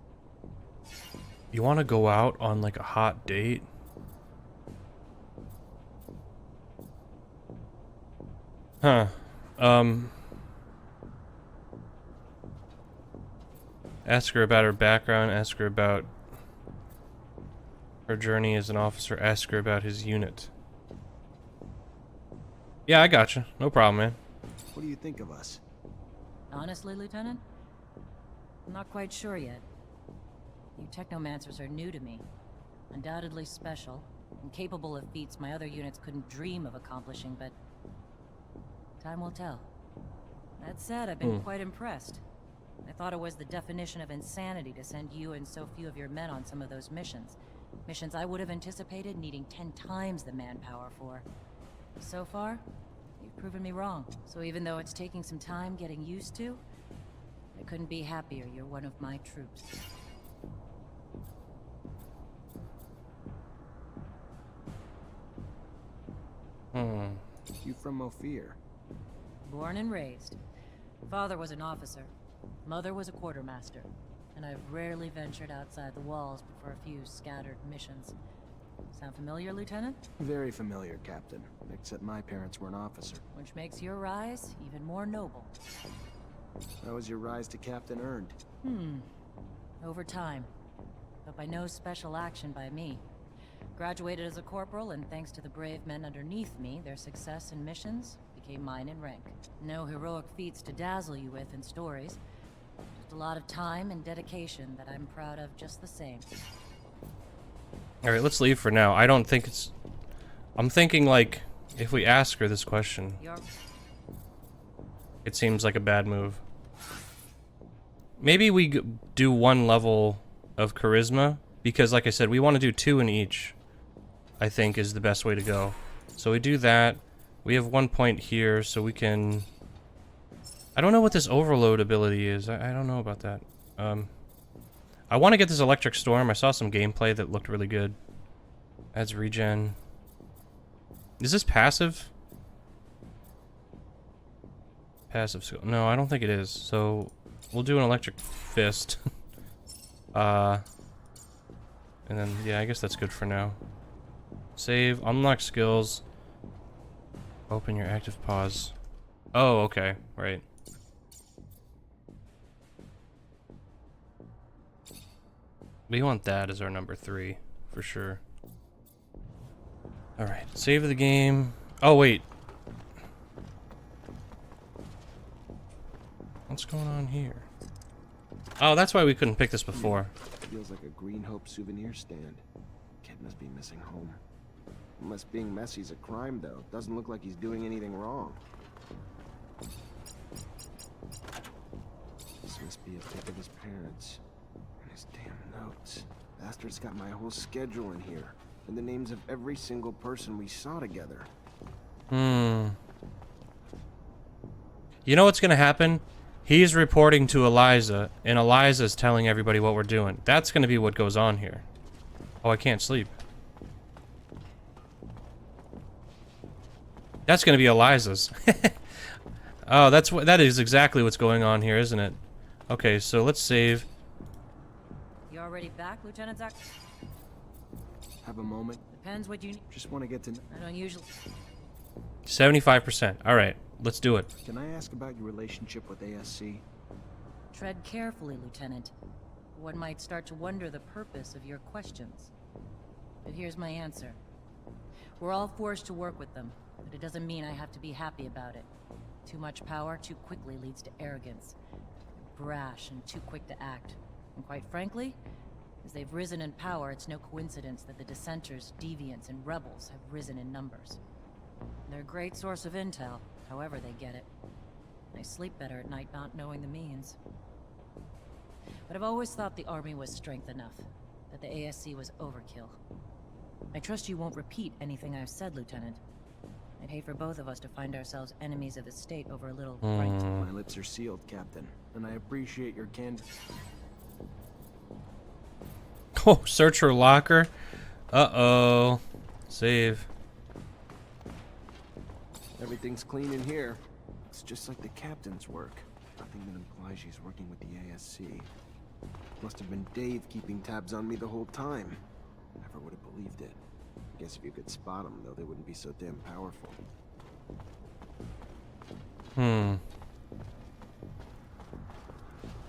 You want to go out on, like, a hot date? Huh. Ask her about her background, ask her about her journey as an officer, ask her about his unit. Yeah, I gotcha. No problem, man. What do you think of us? Honestly, Lieutenant? I'm not quite sure yet. You Technomancers are new to me. Undoubtedly special, and capable of feats my other units couldn't dream of accomplishing, but time will tell. That said, I've been quite impressed. I thought it was the definition of insanity to send you and so few of your men on some of those missions. Missions I would have anticipated needing 10 times the manpower for. So far, you've proven me wrong. So even though it's taking some time getting used to, I couldn't be happier you're one of my troops. You from Ophir? Born and raised. Father was an officer. Mother was a quartermaster. And I've rarely ventured outside the walls but for a few scattered missions. Sound familiar, Lieutenant? Very familiar, Captain. Except my parents were an officer. Which makes your rise even more noble. How was your rise to Captain earned? Over time. But by no special action by me. Graduated as a corporal, and thanks to the brave men underneath me, their success in missions became mine in rank. No heroic feats to dazzle you with in stories. Just a lot of time and dedication that I'm proud of just the same. Alright, let's leave for now. I don't think it's... I'm thinking, like, if we ask her this question, it seems like a bad move. Maybe we do one level of charisma, because, like I said, we want to do 2 in each, I think, is the best way to go. So we do that. We have 1 point here, so we can... I don't know what this overload ability is. I don't know about that. I want to get this electric storm. I saw some gameplay that looked really good. Adds regen. Is this passive? Passive skill. No, I don't think it is. So we'll do an electric fist. And then, yeah, I guess that's good for now. Save, unlock skills. Open your active pause. Oh, okay, right. We want that as our number 3, for sure. Alright, save the game. Oh, wait. What's going on here? Oh, that's why we couldn't pick this before. Feels like a Green Hope souvenir stand. Kid must be missing home. Unless being messy's a crime, though. Doesn't look like he's doing anything wrong. This must be a pic of his parents. And his damn notes. Bastard's got my whole schedule in here. And the names of every single person we saw together. You know what's gonna happen? He's reporting to Eliza, and Eliza's telling everybody what we're doing. That's gonna be what goes on here. Oh, I can't sleep. That's gonna be Eliza's. Oh, that is exactly what's going on here, isn't it? Okay, so let's save. You already back, Lieutenant Zach? Have a moment. Depends what you need. Just want to get to... I don't usually... 75%. Alright, let's do it. Can I ask about your relationship with ASC? Tread carefully, Lieutenant. one might start to wonder the purpose of your questions. But here's my answer. We're all forced to work with them, but it doesn't mean I have to be happy about it. Too much power too quickly leads to arrogance. They're brash and too quick to act. And quite frankly, as they've risen in power, it's no coincidence that the dissenters, deviants, and rebels have risen in numbers. They're a great source of intel, however they get it. I sleep better at night not knowing the means. But I've always thought the army was strength enough, that the ASC was overkill. I trust you won't repeat anything I've said, Lieutenant. I'd hate for both of us to find ourselves enemies of the state over a little right. My lips are sealed, Captain, and I appreciate your candor. Oh, search her locker. Uh-oh. Save. Everything's clean in here. It's just like the Captain's work. Nothing that implies she's working with the ASC. Must have been Dave keeping tabs on me the whole time. Never would have believed it. Guess if you could spot them, though, they wouldn't be so damn powerful.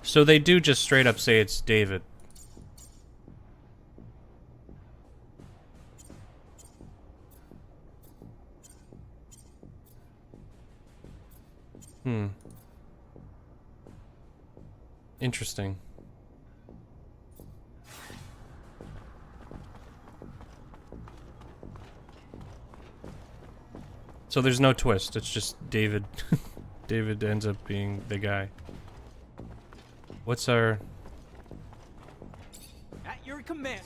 So they do just straight up say it's David. Interesting. So there's no twist, it's just David. David ends up being the guy. What's our... At your command.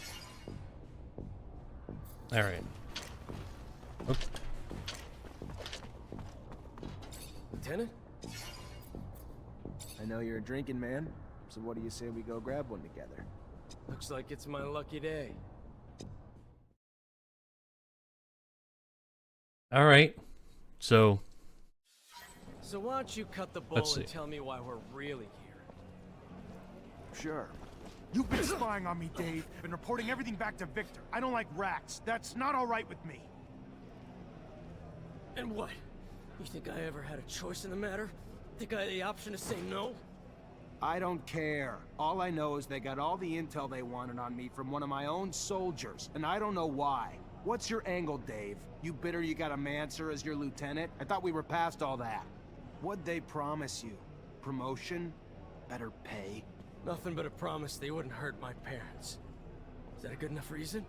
Alright. Oops. Lieutenant? I know you're a drinking man, so what do you say we go grab one together? Looks like it's my lucky day. Alright. So why don't you cut the bull Let's and see. tell me why we're really here? Sure. You've been spying on me, Dave, and reporting everything back to Victor. I don't like rats. That's not all right with me. And what? You think I ever had a choice in the matter? Think I had the option to say no? I don't care. All I know is they got all the intel they wanted on me from one of my own soldiers, and I don't know why. What's your angle, Dave? You bitter you got a Mancer as your lieutenant? I thought we were past all that. What'd they promise you? Promotion? Better pay? Nothing but a promise they wouldn't hurt my parents. Is that a good enough reason?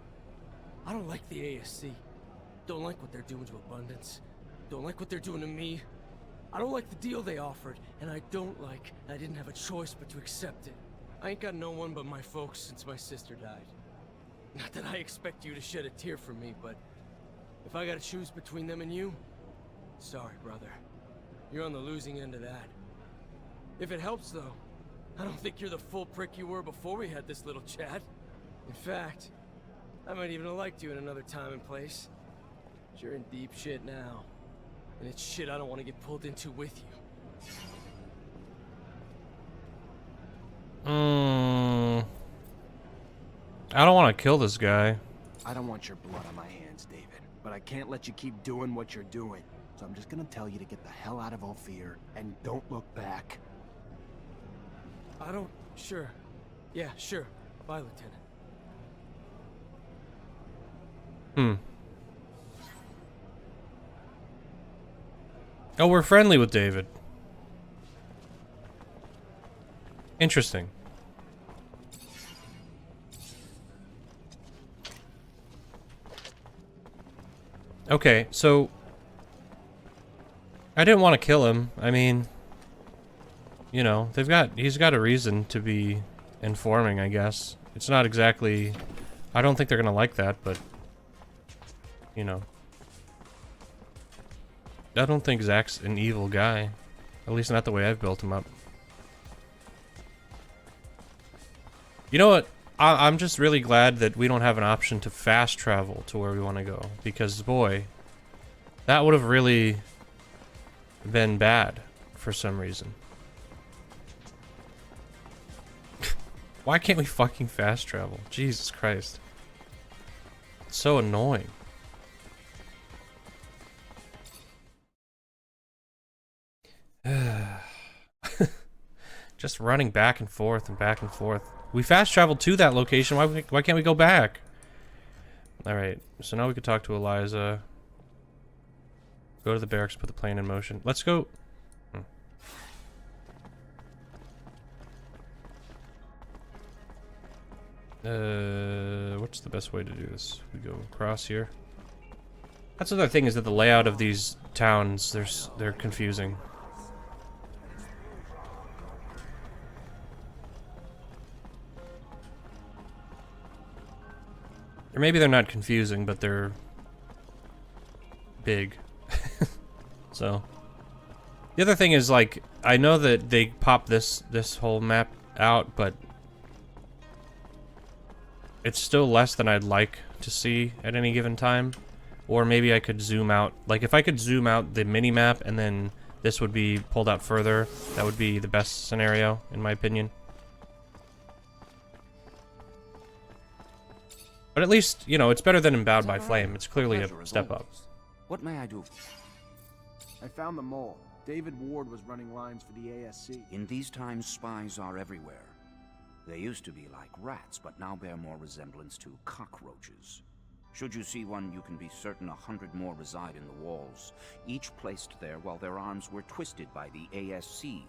I don't like the ASC. Don't like what they're doing to Abundance. Don't like what they're doing to me. I don't like the deal they offered, and I don't like I didn't have a choice but to accept it. I ain't got no one but my folks since my sister died. Not that I expect you to shed a tear for me, but if I gotta choose between them and you, sorry, brother. You're on the losing end of that. If it helps, though, I don't think you're the full prick you were before we had this little chat. In fact, I might even have liked you in another time and place. But you're in deep shit now. And it's shit I don't want to get pulled into with you. I don't want to kill this guy. I don't want your blood on my hands, David. But I can't let you keep doing what you're doing. So I'm just gonna tell you to get the hell out of Ophir and don't look back. I don't... Sure. Yeah, sure. Bye, Lieutenant. Oh, we're friendly with David. Interesting. Okay, so I didn't want to kill him. I mean, you know, he's got a reason to be informing, I guess. It's not exactly, I don't think they're gonna like that, but you know. I don't think Zach's an evil guy. At least not the way I've built him up. You know what? I'm just really glad that we don't have an option to fast travel to where we want to go. Because, boy, that would have really been bad for some reason. Why can't we fucking fast travel? Jesus Christ. It's so annoying. Just running back and forth and back and forth. We fast traveled to that location. Why can't we go back? Alright, so now we could talk to Eliza. Go to the barracks, put the plane in motion. Let's go. What's the best way to do this? We go across here. That's the other thing, is that the layout of these towns, they're confusing. Or maybe they're not confusing, but they're big. So the other thing is, like, I know that they pop this whole map out, but it's still less than I'd like to see at any given time. Or maybe I could zoom out. Like, if I could zoom out the mini-map and then this would be pulled out further, that would be the best scenario, in my opinion. But at least, you know, it's better than Embowed by Flame. It's clearly a step up. What may I do? I found the mole. David Ward was running lines for the ASC. In these times, spies are everywhere. They used to be like rats, but now bear more resemblance to cockroaches. Should you see one, you can be certain 100 more reside in the walls, each placed there while their arms were twisted by the ASC.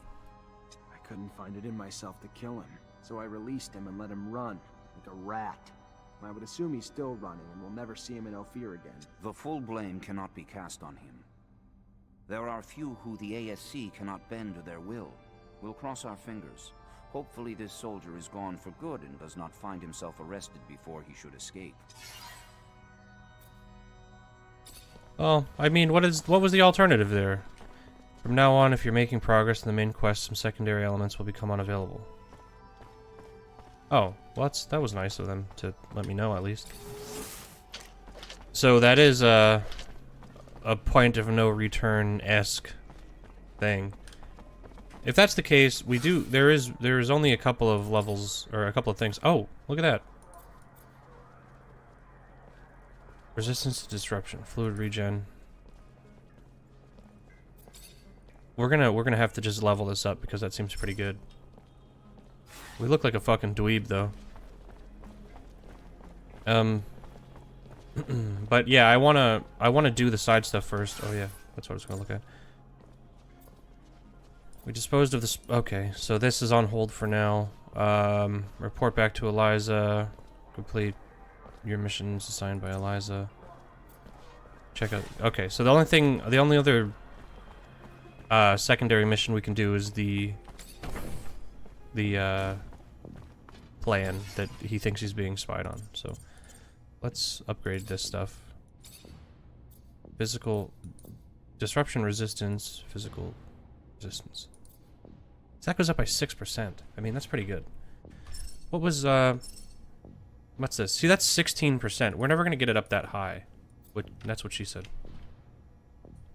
I couldn't find it in myself to kill him, so I released him and let him run, like a rat. I would assume he's still running, and we'll never see him in Ophir again. The full blame cannot be cast on him. There are few who the ASC cannot bend to their will. We'll cross our fingers. Hopefully this soldier is gone for good and does not find himself arrested before he should escape. Well, I mean, what was the alternative there? From now on, if you're making progress in the main quest, some secondary elements will become unavailable. Oh, well, that was nice of them to let me know, at least. So that is a point of no return-esque thing. If that's the case, there is only a couple of levels, or a couple of things. Oh, look at that. Resistance to disruption, fluid regen. We're gonna have to just level this up because that seems pretty good. We look like a fucking dweeb though. But yeah, I wanna do the side stuff first. Oh yeah, that's what I was gonna look at. We disposed of this. Okay, so this is on hold for now. Report back to Eliza. Complete your missions assigned by Eliza. Check out. Okay, so the only other secondary mission we can do is the plan that he thinks he's being spied on. So let's upgrade this stuff. Physical disruption resistance, physical resistance. So that goes up by 6%. I mean, that's pretty good. What was what's this? See, that's 16%. We're never gonna get it up that high. That's what she said.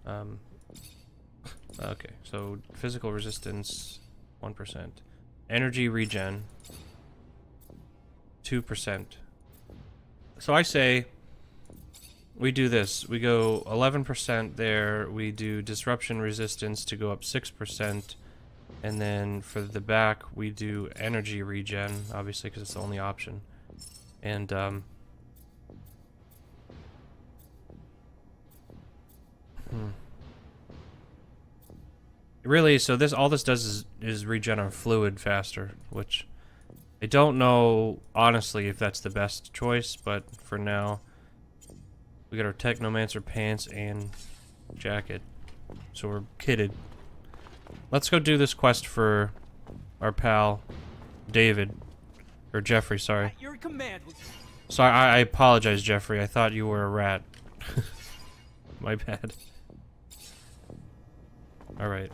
Okay, so physical resistance 1%. Energy regen 2%. So I say we do this. We go 11% there. We do disruption resistance to go up 6%. And then for the back, we do energy regen, obviously, because it's the only option. And, really, so all this does is regen our fluid faster, which I don't know, honestly, if that's the best choice, but for now, we got our Technomancer pants and jacket, so we're kitted. Let's go do this quest for our pal, David. Or Jeffrey, sorry. Your command. Sorry, I apologize, Jeffrey. I thought you were a rat. My bad. Alright.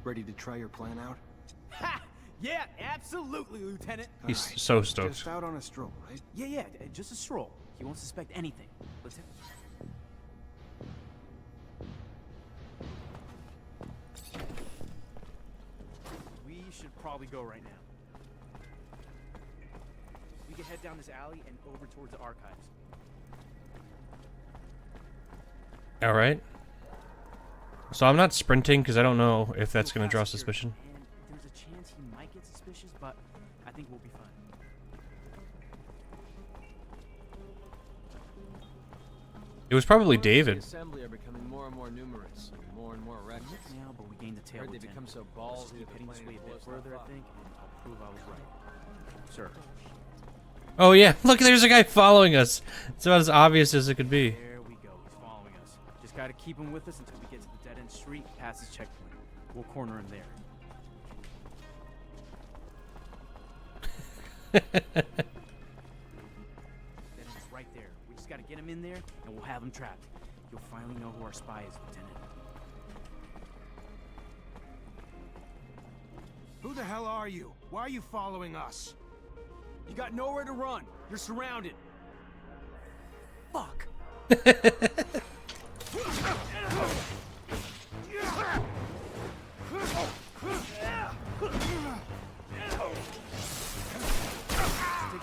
Ready to try your plan out? Ha! Yeah, absolutely, Lieutenant. He's All right. so stoked. Just out on a stroll, right? Yeah, just a stroll. He won't suspect anything. Lieutenant. We should probably go right now. We can head down this alley and over towards the archives. Alright. So I'm not sprinting because I don't know if that's going to draw suspicion. And there's a but I think we'll be fine. It was probably The David. assembly are becoming more and more numerous, and more reckless. Yeah, but we gained the tail. Heard they Lieutenant. become so Just ballsy keep that heading they're this planning way to a bit blow further, stuff I think, and I'll prove I was right. Sir. Oh yeah, look, there's a guy following us. It's about as obvious as it could be. There we go. He's following us. Just gotta keep him with us until we get to the dead-end street past his checkpoint. We'll corner him there. Dead-end's right there. We just gotta get him in there, and we'll have him trapped. You'll finally know who our spy is, Lieutenant. Who the hell are you? Why are you following us? You got nowhere to run. You're surrounded. Fuck. Let's take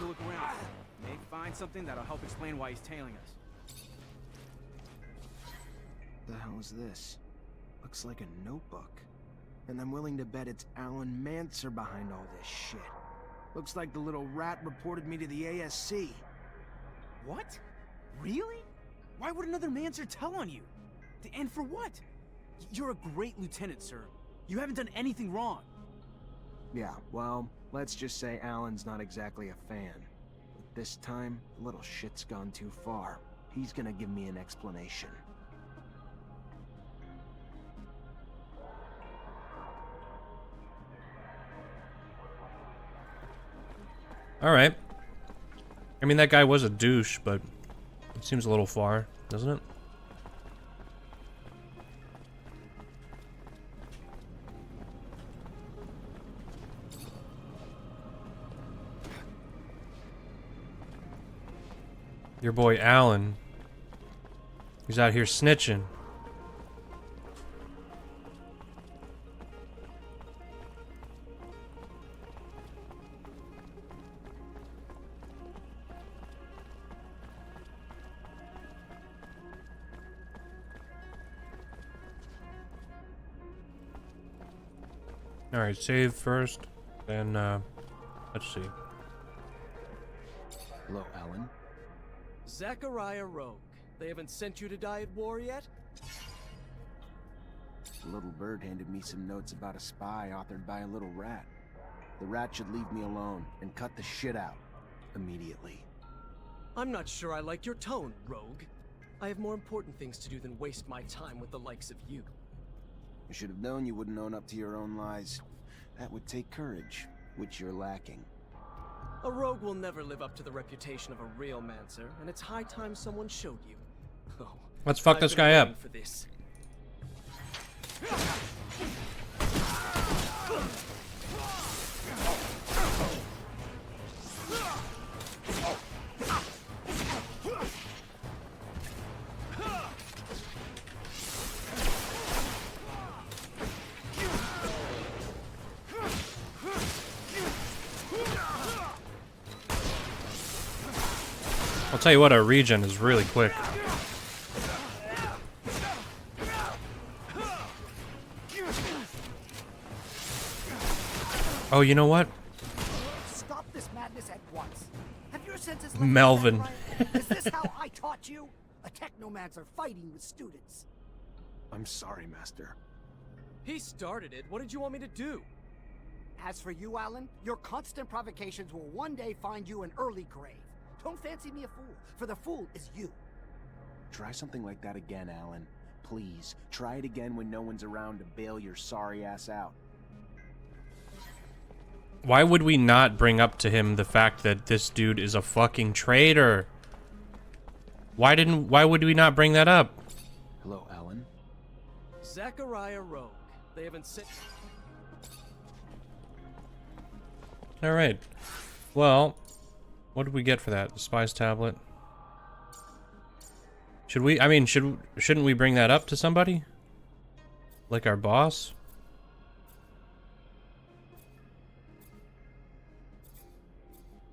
a look around. May find something that'll help explain why he's tailing us. The hell is this? Looks like a notebook. And I'm willing to bet it's Alan Mancer behind all this shit. Looks like the little rat reported me to the ASC. What? Really? Why would another Mancer tell on you? And for what? You're a great lieutenant, sir. You haven't done anything wrong. Yeah, well, let's just say Alan's not exactly a fan. But this time, the little shit's gone too far. He's gonna give me an explanation. Alright. I mean, that guy was a douche, but it seems a little far, doesn't it? Your boy Alan. He's out here snitching. Alright, save first, then, let's see. Hello, Alan. Zachariah Rogue. They haven't sent you to die at war yet? The little bird handed me some notes about a spy authored by a little rat. The rat should leave me alone and cut the shit out. Immediately. I'm not sure I like your tone, Rogue. I have more important things to do than waste my time with the likes of you. You should have known you wouldn't own up to your own lies. That would take courage, which you're lacking. A rogue will never live up to the reputation of a real Mancer, and it's high time someone showed you. Oh, Let's fuck this guy up. For this. I'll tell you what, our regen is really quick. Oh, you know what? Stop this madness at once. Have your senses left Melvin. Is this how I taught you? A Technomancer fighting with students. I'm sorry, Master. He started it. What did you want me to do? As for you, Alan, your constant provocations will one day find you an early grave. Don't fancy me a fool, for the fool is you. Try something like that again, Alan. Please, try it again when no one's around to bail your sorry ass out. Why would we not bring up to him the fact that this dude is a fucking traitor? Why would we not bring that up? Hello, Alan. Zachariah Rogue. They haven't sent. Alright. Well, what did we get for that? The spy's tablet. Should we, I mean, shouldn't we bring that up to somebody? Like our boss?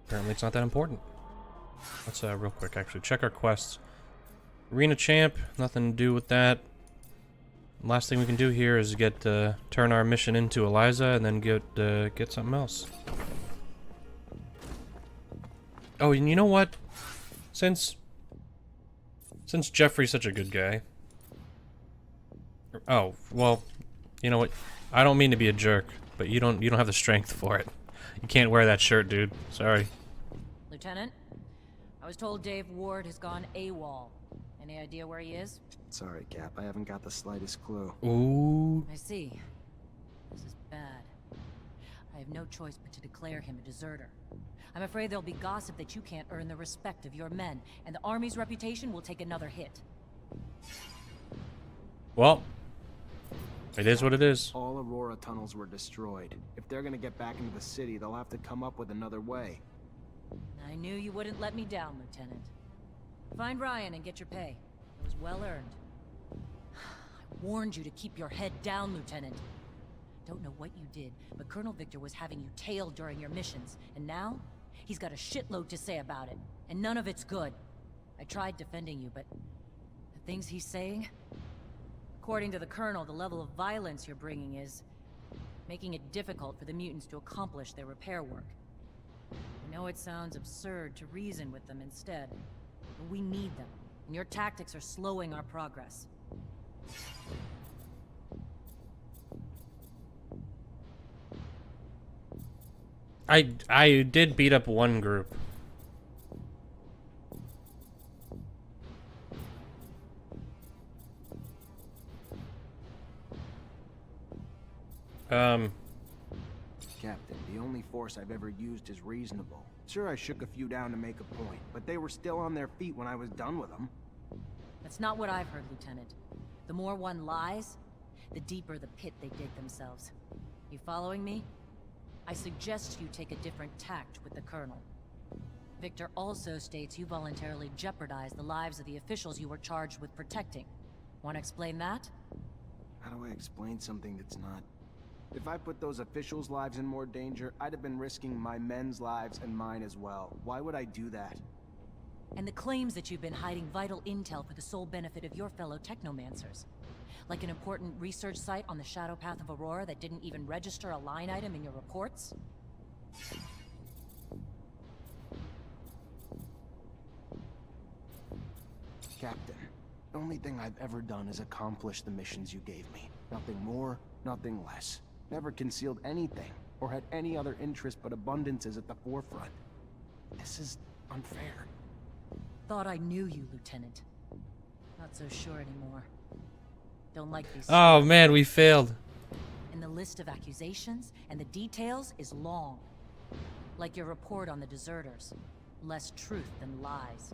Apparently it's not that important. Let's, real quick, actually, check our quests. Arena champ, nothing to do with that. last thing we can do here is get turn our mission into Eliza and then get something else. Oh, and you know what? Since Jeffrey's such a good guy. Oh, well, you know what? I don't mean to be a jerk, but you don't have the strength for it. You can't wear that shirt, dude. Sorry. Lieutenant, I was told Dave Ward has gone AWOL. Any idea where he is? Sorry, Cap. I haven't got the slightest clue. Ooh. I see. This is bad. I have no choice but to declare him a deserter. I'm afraid there'll be gossip that you can't earn the respect of your men, and the Army's reputation will take another hit. Well, it is what it is. All Aurora tunnels were destroyed. If they're gonna get back into the city, they'll have to come up with another way. I knew you wouldn't let me down, Lieutenant. Find Ryan and get your pay. It was well earned. I warned you to keep your head down, Lieutenant. Don't know what you did, but Colonel Victor was having you tailed during your missions, and now he's got a shitload to say about it, and none of it's good. I tried defending you, but the things he's saying... According to the Colonel, the level of violence you're bringing is making it difficult for the mutants to accomplish their repair work. I know it sounds absurd to reason with them instead, but we need them, and your tactics are slowing our progress. I did beat up one group. Captain, the only force I've ever used is reasonable. Sure, I shook a few down to make a point, but they were still on their feet when I was done with them. That's not what I've heard, Lieutenant. The more one lies, the deeper the pit they dig themselves. You following me? I suggest you take a different tact with the Colonel. Victor also states you voluntarily jeopardized the lives of the officials you were charged with protecting. Want to explain that? How do I explain something that's not... If I put those officials' lives in more danger, I'd have been risking my men's lives and mine as well. Why would I do that? And the claims that you've been hiding vital intel for the sole benefit of your fellow Technomancers. Like an important research site on the shadow path of Aurora that didn't even register a line item in your reports? Captain, the only thing I've ever done is accomplish the missions you gave me. Nothing more, nothing less. Never concealed anything, or had any other interest but abundance is at the forefront. This is unfair. Thought I knew you, Lieutenant. Not so sure anymore. Don't like these. Oh man, we failed. And the list of accusations and the details is long. Like your report on the deserters. Less truth than lies.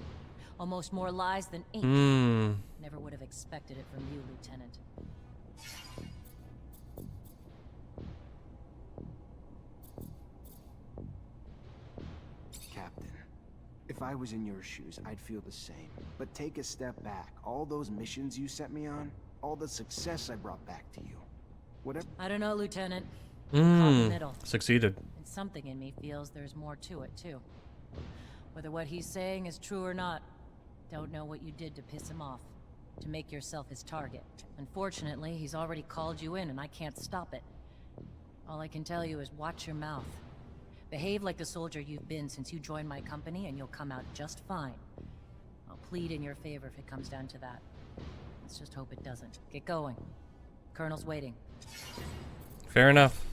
Almost more lies than ink. Never would have expected it from you, Lieutenant. Captain, if I was in your shoes, I'd feel the same. But take a step back. All those missions you sent me on, all the success I brought back to you. Whatever. I don't know, Lieutenant. Caught in the middle. Succeeded. And something in me feels there's more to it, too. Whether what he's saying is true or not, don't know what you did to piss him off. To make yourself his target. Unfortunately, he's already called you in and I can't stop it. All I can tell you is watch your mouth. Behave like the soldier you've been since you joined my company and you'll come out just fine. I'll plead in your favor if it comes down to that. Let's just hope it doesn't. Get going. Colonel's waiting. Fair enough.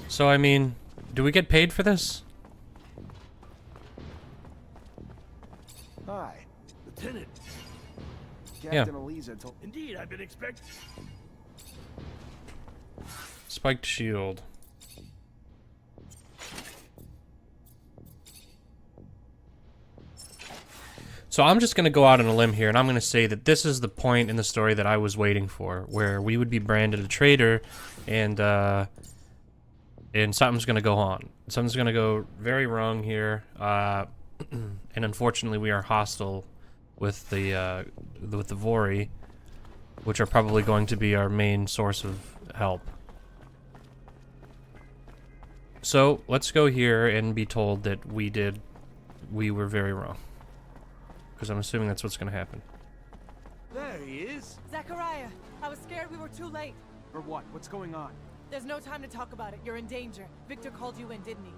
So, I mean, do we get paid for this? Hi. Lieutenant. Captain Eliza told... Indeed, I've been expecting... Spiked shield. So I'm just going to go out on a limb here, and I'm going to say that this is the point in the story that I was waiting for, where we would be branded a traitor, and something's going to go on. Something's going to go very wrong here, and unfortunately we are hostile with the Vori, which are probably going to be our main source of help. So let's go here and be told that we were very wrong. Because I'm assuming that's what's going to happen. There he is. Zachariah, I was scared we were too late. For what? What's going on? There's no time to talk about it. You're in danger. Victor called you in, didn't he?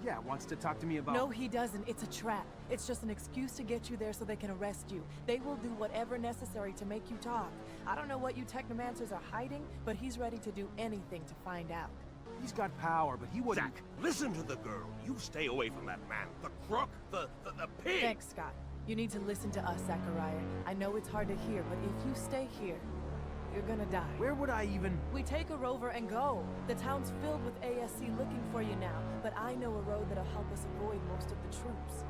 Yeah, wants to talk to me about... No, he doesn't. It's a trap. It's just an excuse to get you there so they can arrest you. They will do whatever necessary to make you talk. I don't know what you Technomancers are hiding, but he's ready to do anything to find out. He's got power, but he wouldn't... Zach, listen to the girl. You stay away from that man. The crook, the pig. Thanks, Scott. You need to listen to us, Zachariah. I know it's hard to hear, but if you stay here, you're gonna die. Where would I even... We take a rover and go. The town's filled with ASC looking for you now, but I know a road that'll help us avoid most of the troops.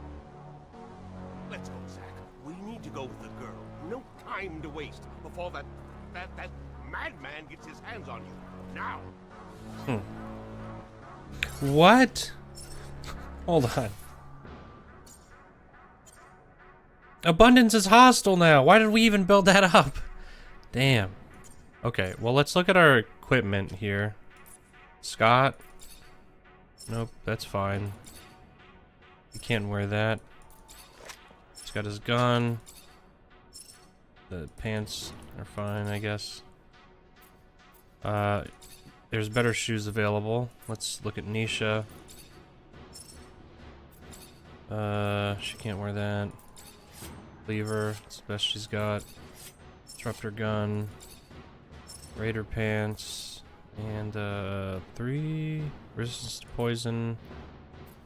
Let's go, Zach. We need to go with the girl. No time to waste before that madman gets his hands on you. Now. What? Hold on. Abundance is hostile now. Why did we even build that up? Damn. Okay, well, let's look at our equipment here. Scott. Nope, that's fine. You can't wear that. He's got his gun. The pants are fine, I guess. There's better shoes available. Let's look at Neisha. She can't wear that. Lever, it's the best she's got. Disruptor gun. Raider pants. And, 3 resistance to poison.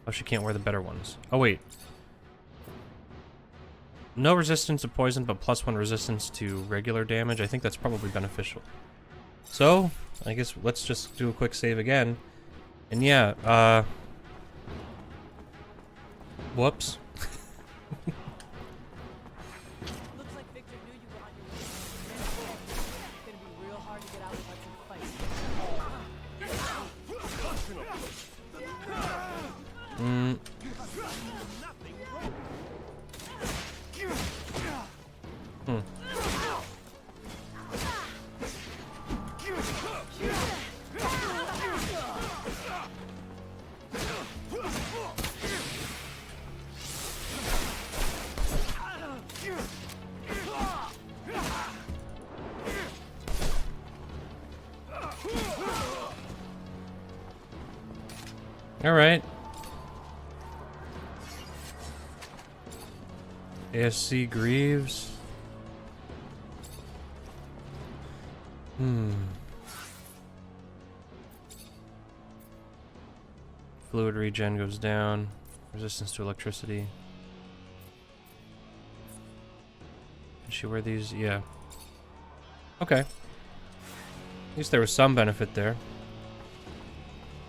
Oh, she can't wear the better ones. Oh, wait. No resistance to poison, but +1 resistance to regular damage. I think that's probably beneficial. So, I guess let's just do a quick save again. And yeah, whoops. Looks like Victor knew you were on your way. It's gonna be real hard to get out without some fight. All right. ASC Greaves. Fluid regen goes down. Resistance to electricity. Did she wear these? Yeah. Okay. At least there was some benefit there.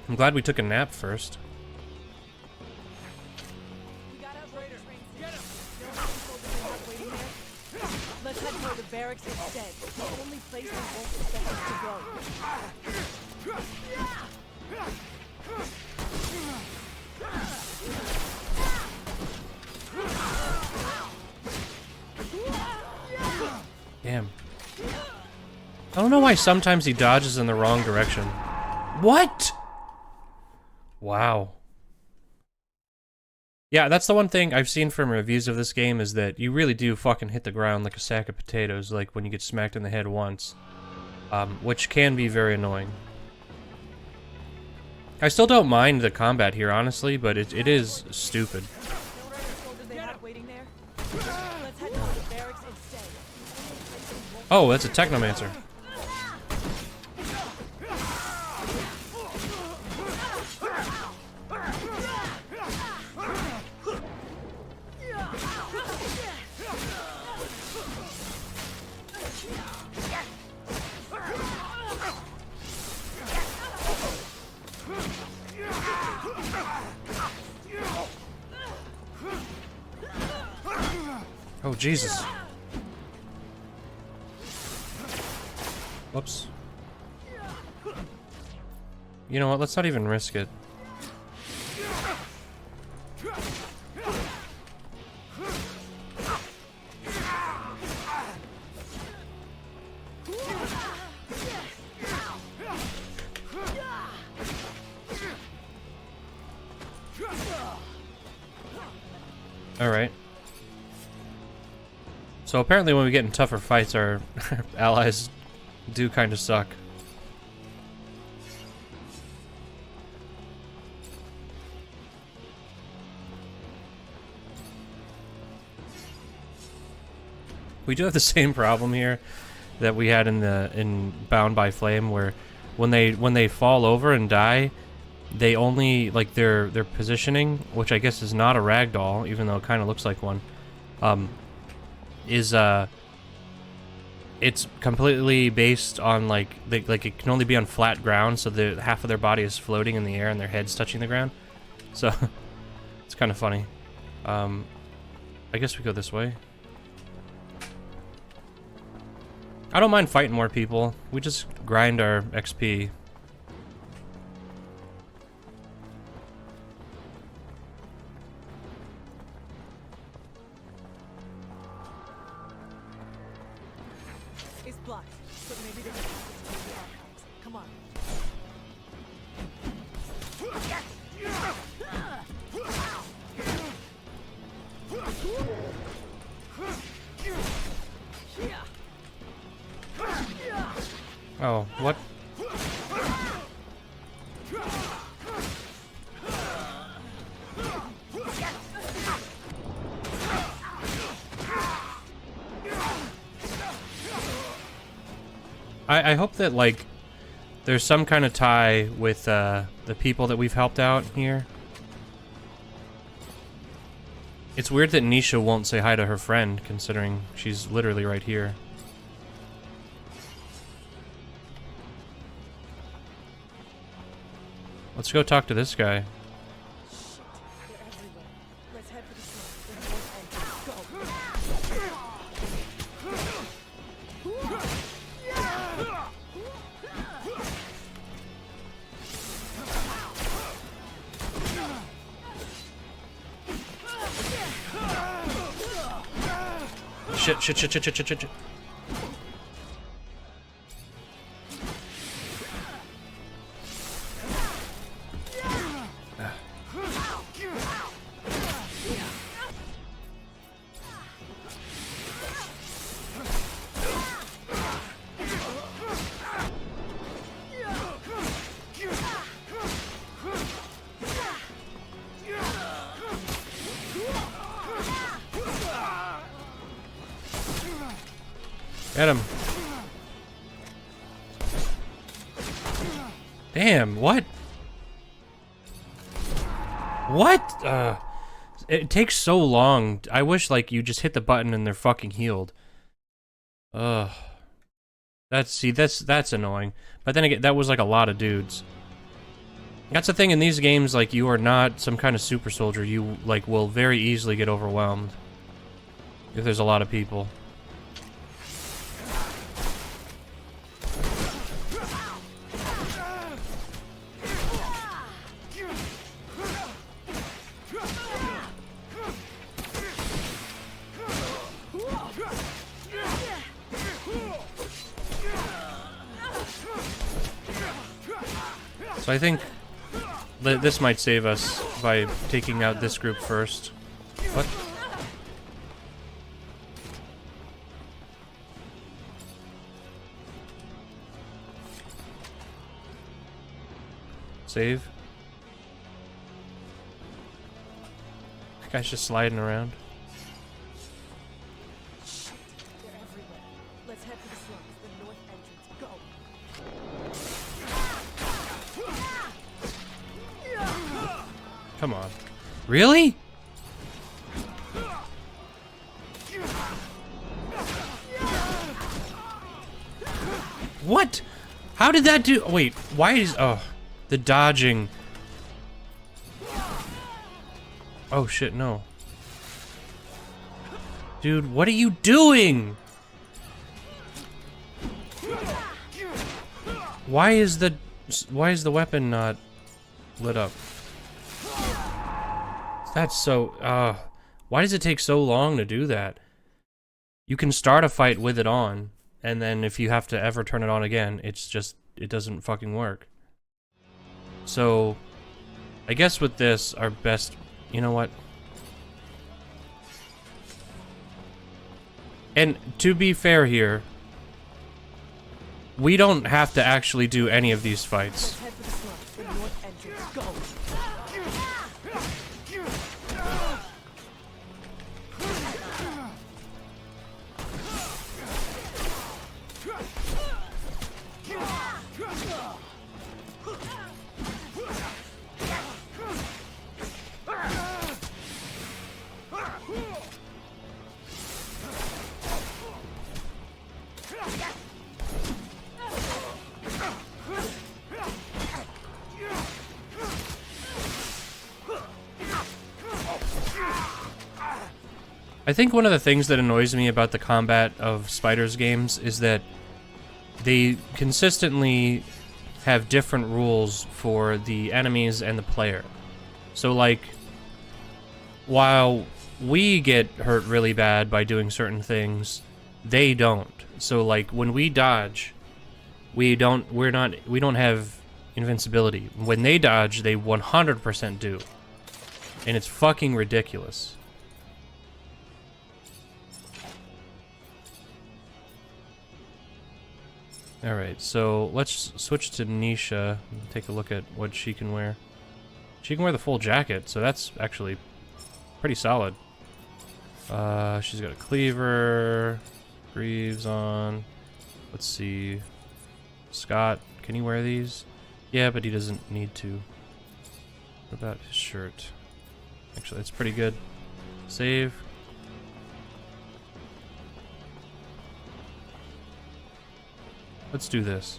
I'm glad we took a nap first. We got up Raider. Get him! Let's head toward the barracks instead. The only place we won't expect us to go. Damn. I don't know why sometimes he dodges in the wrong direction. What? Wow. Yeah, that's the one thing I've seen from reviews of this game is that you really do fucking hit the ground like a sack of potatoes, like when you get smacked in the head once. Which can be very annoying. I still don't mind the combat here, honestly, but it is stupid. Oh, that's a Technomancer. Oh, Jesus. Whoops. You know what? Let's not even risk it. All right. So apparently when we get in tougher fights, our allies do kind of suck. We do have the same problem here that we had in Bound by Flame, where when they fall over and die, they only like their positioning, which I guess is not a ragdoll, even though it kind of looks like one, is it's completely based on like it can only be on flat ground, so the half of their body is floating in the air and their head's touching the ground. So it's kind of funny. I guess we go this way. I don't mind fighting more people. We just grind our XP. It's blocked, so maybe they can access to the archives. Come on. Oh, what? I hope that, like, there's some kind of tie with the people that we've helped out here. It's weird that Neisha won't say hi to her friend, considering she's literally right here. Let's go talk to this guy. They're everywhere. Let's head for the front. The north entrance. Shit, shit, shit, shit, shit, shit, shit. Get him. Damn, what? What? It takes so long. I wish, like, you just hit the button and they're fucking healed. Ugh. That's annoying. But then again, that was like a lot of dudes. That's the thing in these games, like, you are not some kind of super soldier. You, like, will very easily get overwhelmed if there's a lot of people. So I think this might save us by taking out this group first. What? Save. That guy's just sliding around. They're everywhere. Let's head for the slums. The north entrance. Go. Come on. Really? What? How did that do? Wait, why is... Oh, the dodging. Oh shit, no. Dude, what are you doing? Why is the weapon not lit up? That's so, why does it take so long to do that? You can start a fight with it on, and then if you have to ever turn it on again, it's just, it doesn't fucking work. So, I guess with this, our best, you know what? And to be fair here, we don't have to actually do any of these fights. Head for the slum, the north entrance. Go! I think one of the things that annoys me about the combat of Spiders games is that they consistently have different rules for the enemies and the player. So, like, while we get hurt really bad by doing certain things, they don't. So, like, when we dodge, we don't have invincibility. When they dodge, they 100% do. And it's fucking ridiculous. Alright, so let's switch to Neisha and take a look at what she can wear. She can wear the full jacket, so that's actually pretty solid. She's got a cleaver, greaves on. Let's see. Scott, can he wear these? Yeah, but he doesn't need to. What about his shirt? Actually, it's pretty good. Save. Let's do this.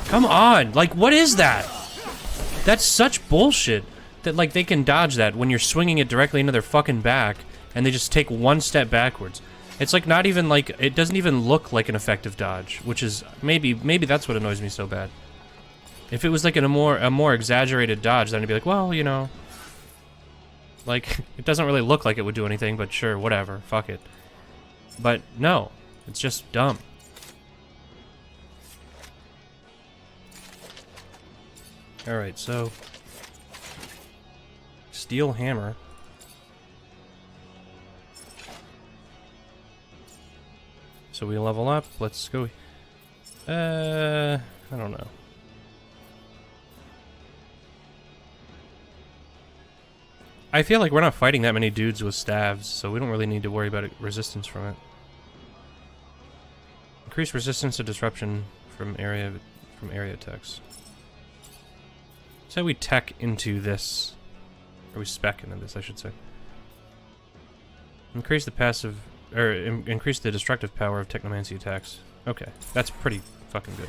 Come on! Like, what is that? That's such bullshit. That, like, they can dodge that when you're swinging it directly into their fucking back, and they just take one step backwards. It's, like, not even, like, it doesn't even look like an effective dodge, which is, maybe that's what annoys me so bad. If it was, like, a more exaggerated dodge, then I'd be like, well, you know. Like, it doesn't really look like it would do anything, but sure, whatever, fuck it. But, no. It's just dumb. Alright, so steel hammer. So we level up. Let's go. I don't know. I feel like we're not fighting that many dudes with staves, so we don't really need to worry about resistance from it. Increase resistance to disruption from area attacks. So we tech into this, or we spec into this, I should say. Increase the passive, or increase the destructive power of Technomancer attacks. Okay, that's pretty fucking good.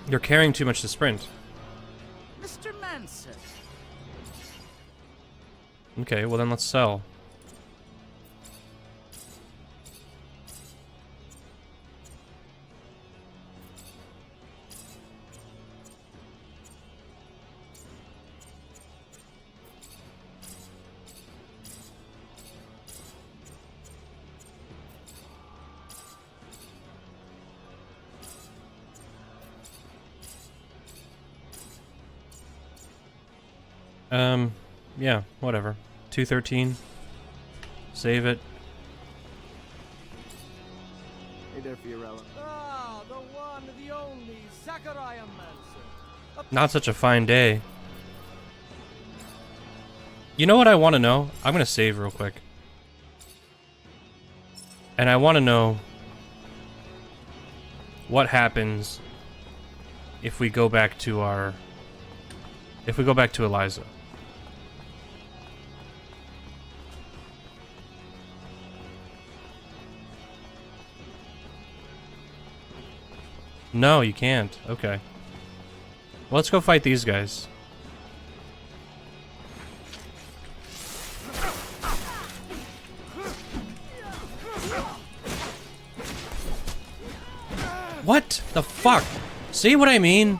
You're carrying too much to sprint. Mr. Manson. Okay, well then let's sell. Yeah, whatever. 213. Save it. Hey there, Fiorella. Ah, the one, the only, Zachariah Manson. Not such a fine day. You know what I want to know? I'm gonna save real quick. And I want to know what happens if we go back to our... If we go back to Eliza. No, you can't. Okay. Well, let's go fight these guys. What the fuck? See what I mean?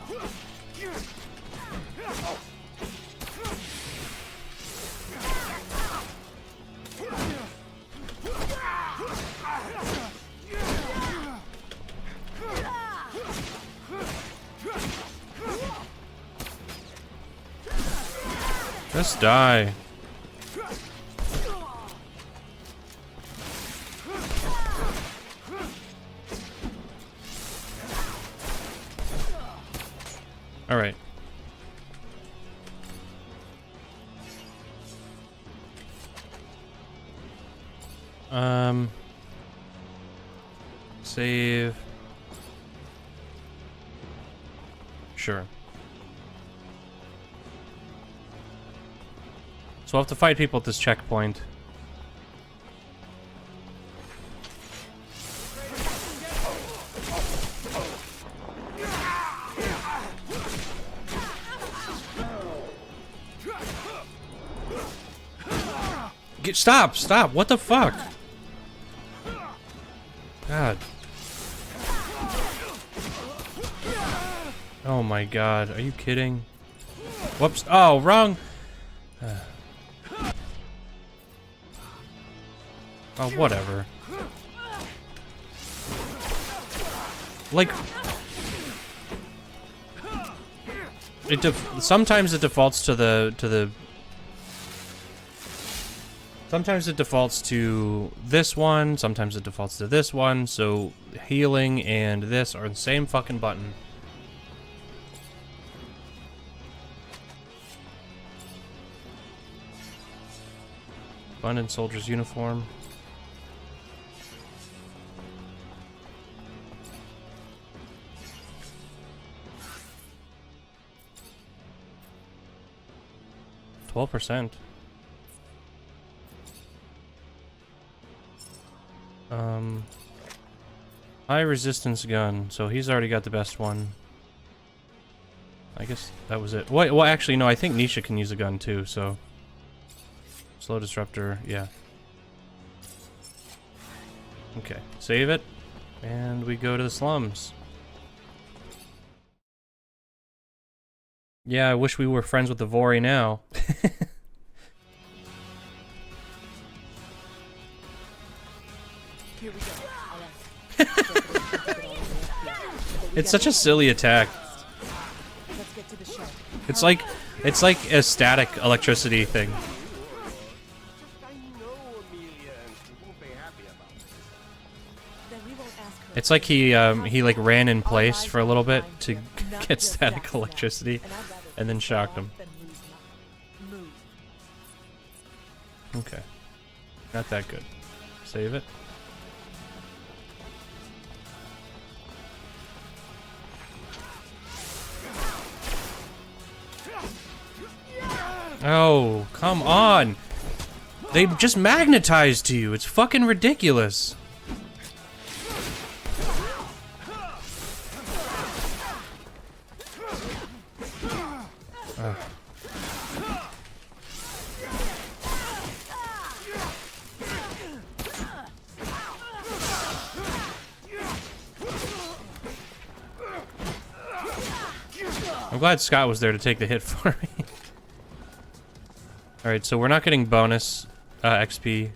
Just die. All right. Save. Sure. So we'll have to fight people at this checkpoint. Stop! Stop! What the fuck? God. Oh my god, are you kidding? Whoops. Oh, wrong! Oh, whatever. Like... sometimes it defaults to the... Sometimes it defaults to this one, sometimes it defaults to this one, so healing and this are the same fucking button. Abundant soldier's uniform. %. High resistance gun, so he's already got the best one. I guess that was it. Wait, well, actually, no, I think Neisha can use a gun too, so... Slow disruptor, yeah. Okay, save it, and we go to the slums. Yeah, I wish we were friends with the Vori now. Here we go. It's such a silly attack. Let's get to the show. It's like a static electricity thing. It's like he like ran in place for a little bit to get static electricity and then shocked him. Okay. Not that good. Save it. Oh, come on! They just magnetized to you. It's fucking ridiculous. I'm glad Scott was there to take the hit for me. Alright, so we're not getting bonus XP.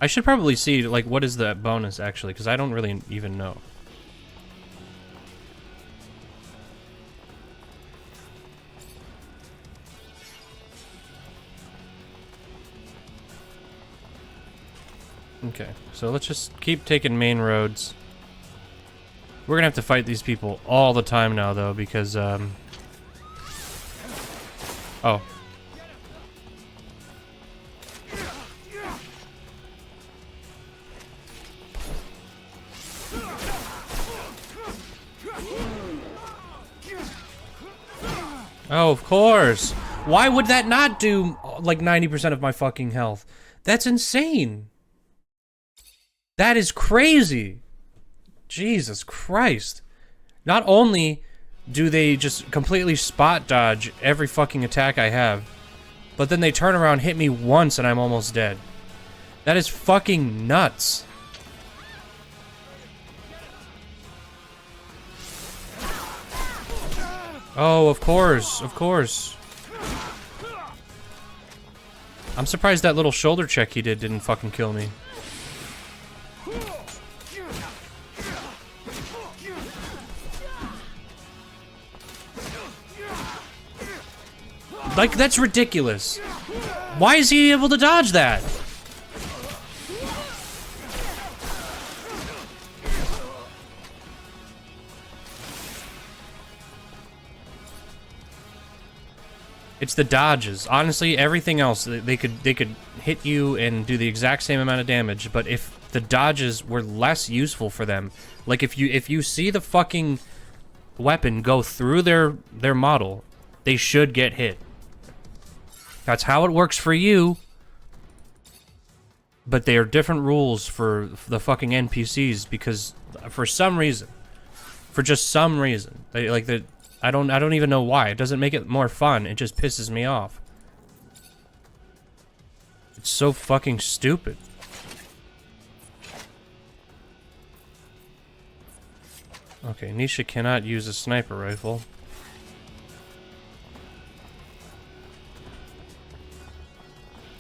I should probably see, like, what is the bonus, actually, because I don't really even know. Okay, so let's just keep taking main roads. We're gonna have to fight these people all the time now, though, because, oh. Oh, of course. Why would that not do, like, 90% of my fucking health? That's insane. That is crazy. Jesus Christ. Not only do they just completely spot dodge every fucking attack I have, but then they turn around, hit me once, and I'm almost dead. That is fucking nuts. Oh, of course, of course. I'm surprised that little shoulder check he didn't fucking kill me. Like, that's ridiculous. Why is he able to dodge that? It's the dodges. Honestly, everything else, they could hit you and do the exact same amount of damage, but if the dodges were less useful for them, like if you see the fucking weapon go through their model, they should get hit. That's how it works for you. But they are different rules for the fucking NPCs because for some reason, for just some reason, they like the I don't even know why. It doesn't make it more fun. It just pisses me off. It's so fucking stupid. Okay, Neisha cannot use a sniper rifle.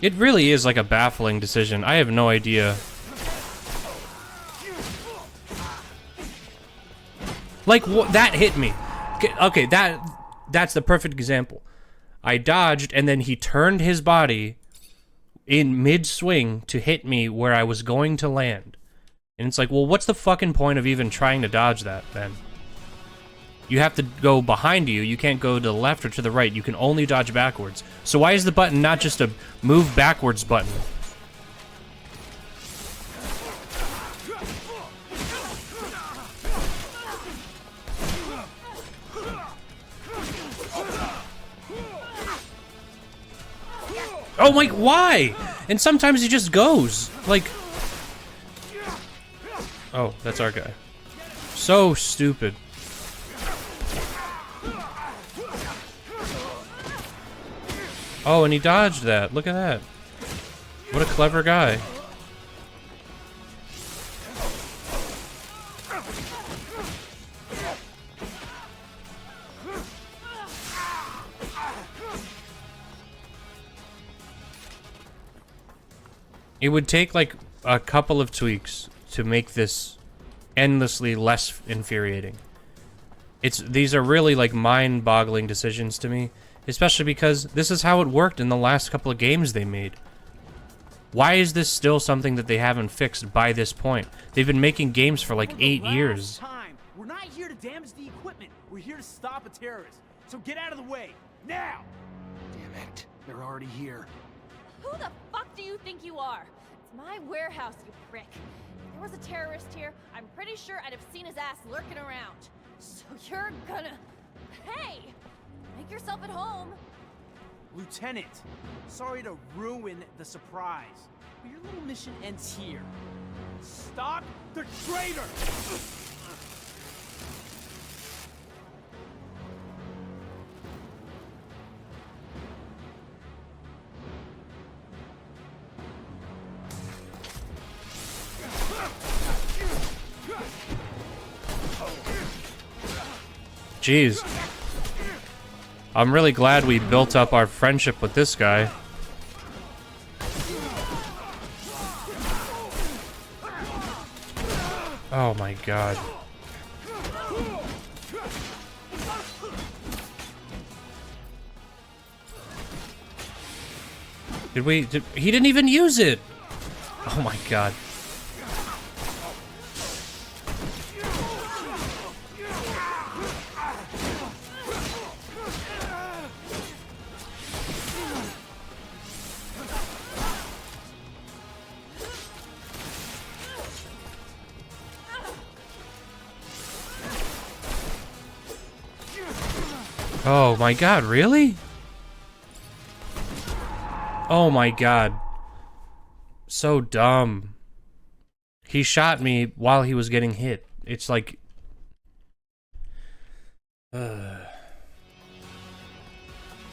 It really is like a baffling decision. I have no idea. Like, that hit me. Okay, that's the perfect example. I dodged, and then he turned his body in mid-swing to hit me where I was going to land. And it's like, well, what's the fucking point of even trying to dodge that, then? You have to go behind you. You can't go to the left or to the right. You can only dodge backwards. So why is the button not just a move backwards button? Oh, like, why? And sometimes he just goes. Like... Oh, that's our guy. So stupid. Oh, and he dodged that. Look at that. What a clever guy. It would take like a couple of tweaks to make this endlessly less infuriating. These are really like mind-boggling decisions to me. Especially because this is how it worked in the last couple of games they made. Why is this still something that they haven't fixed by this point? They've been making games for like 8 years. We're not here to damage the equipment. We're here to stop a terrorist. So get out of the way, now! Damn it, they're already here. Who the fuck do you think you are? It's my warehouse, you prick. If there was a terrorist here, I'm pretty sure I'd have seen his ass lurking around. So you're gonna... Hey! Make yourself at home. Lieutenant, sorry to ruin the surprise, but your little mission ends here. Stop the traitor! Jeez. I'm really glad we built up our friendship with this guy. Oh my god. He didn't even use it! Oh my god. Oh my god, really? Oh my god. So dumb. He shot me while he was getting hit. It's like...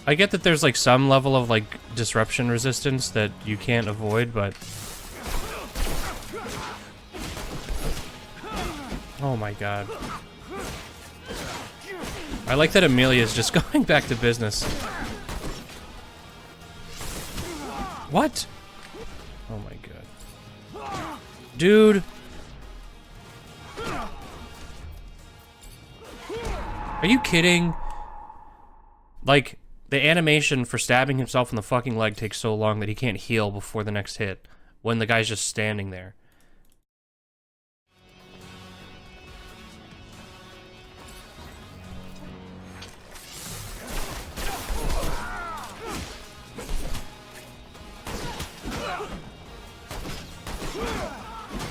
I get that there's like some level of like disruption resistance that you can't avoid, but oh my god. I like that Amelia's just going back to business. What? Oh my god. Dude. Are you kidding? Like, the animation for stabbing himself in the fucking leg takes so long that he can't heal before the next hit, when the guy's just standing there.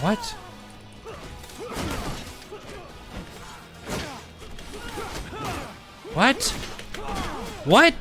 What? What? What?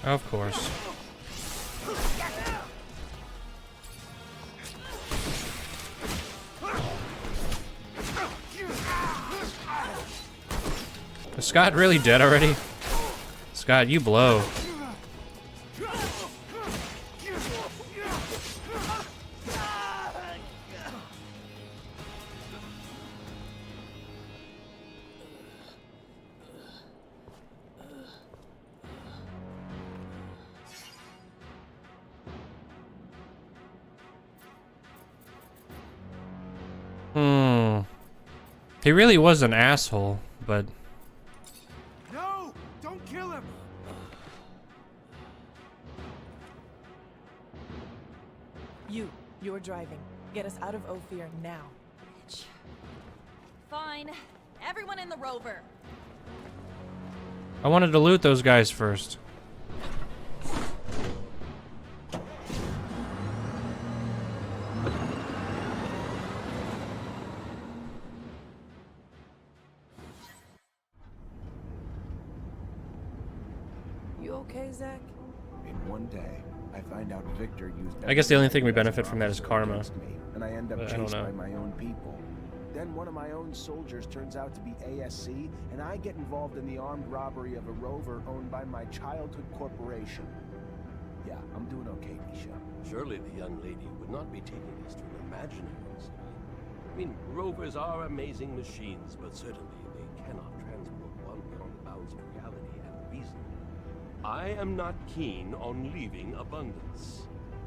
Of course. Is Scott really dead already? Scott, you blow. He really was an asshole, but... No! Don't kill him! You're driving. Get us out of Ophir now. Bitch. Fine. Everyone in the Rover. I wanted to loot those guys first. You okay, Zach? In one day, I find out Victor used. I guess the only thing we benefit from that is karma. Me, and I end up But I don't chased know. by my own people. Then one of my own soldiers turns out to be ASC, and I get involved in the armed robbery of a Rover owned by my childhood corporation. Yeah, I'm doing okay, Neisha. Surely the young lady would not be taking us to an imaginary city. I mean, Rovers are amazing machines, but certainly they cannot transport one beyond the bounds of reality and reason. I am not keen on leaving Abundance.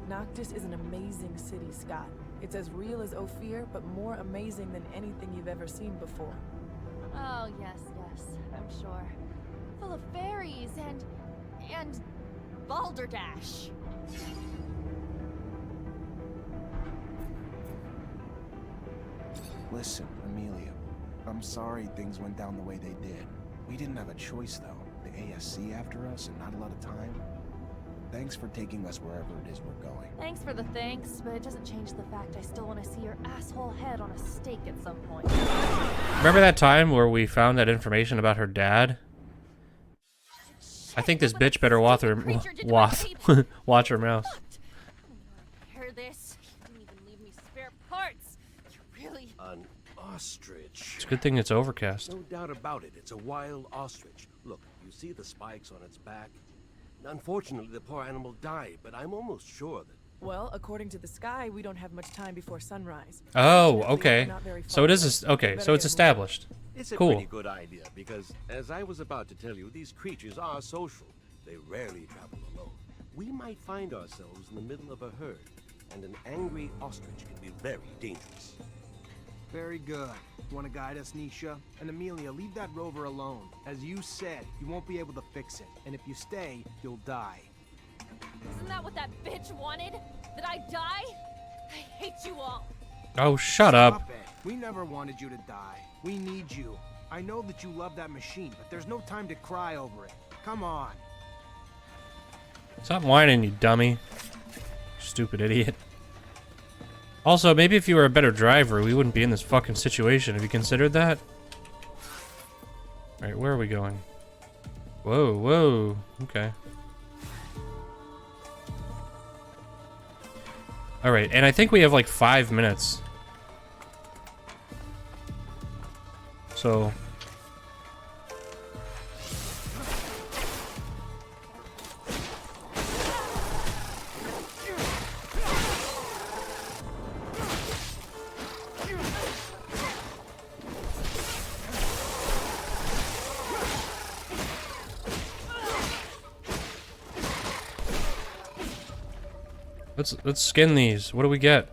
Noctis is an amazing city, Scott. It's as real as Ophir, but more amazing than anything you've ever seen before. Oh, yes, I'm sure. Full of fairies and balderdash. Listen, Amelia, I'm sorry things went down the way they did. We didn't have a choice, though. The ASC after us and not a lot of time. Thanks for taking us wherever it is we're going. Thanks for the thanks, but it doesn't change the fact I still want to see your asshole head on a stake at some point. Remember that time where we found that information about her dad? I think this bitch better watch her mouth. Hear this? You didn't even leave me spare parts. You really... An ostrich. It's a good thing it's overcast. No doubt about it. It's a wild ostrich. Look, you see the spikes on its back? Unfortunately, the poor animal died, but I'm almost sure that... Well, according to the sky, we don't have much time before sunrise. Oh, Fortunately, okay. we're not very So far it is away. okay. We So better it's get established. It's a Cool. pretty good idea, because, as I was about to tell you, these creatures are social. They rarely travel alone. We might find ourselves in the middle of a herd, and an angry ostrich can be very dangerous. Very good. Want to guide us, Neisha? And Amelia, leave that Rover alone. As you said, you won't be able to fix it. And if you stay, you'll die. Isn't that what that bitch wanted? That I die? I hate you all. Oh, shut up. We never wanted you to die. We need you. I know that you love that machine, but there's no time to cry over it. Come on. Stop whining, you dummy. Stupid idiot. Also, maybe if you were a better driver, we wouldn't be in this fucking situation. Have you considered that? Alright, where are we going? Whoa, whoa. Okay. Alright, and I think we have like 5 minutes. So... Let's skin these. What do we get?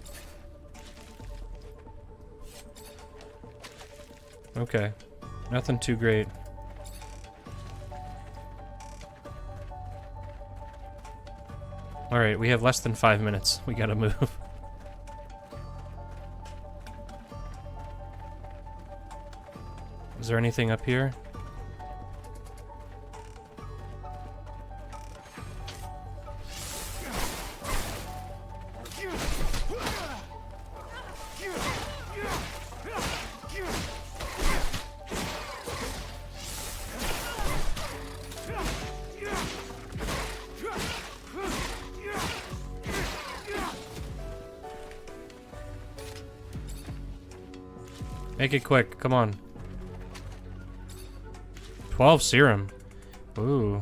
Okay. Nothing too great. Alright, we have less than 5 minutes. We gotta move. Is there anything up here? Make it quick, come on. 12 serum. Ooh.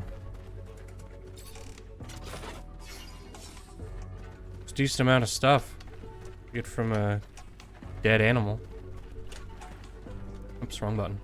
It's a decent amount of stuff. Get from a dead animal. Oops, wrong button.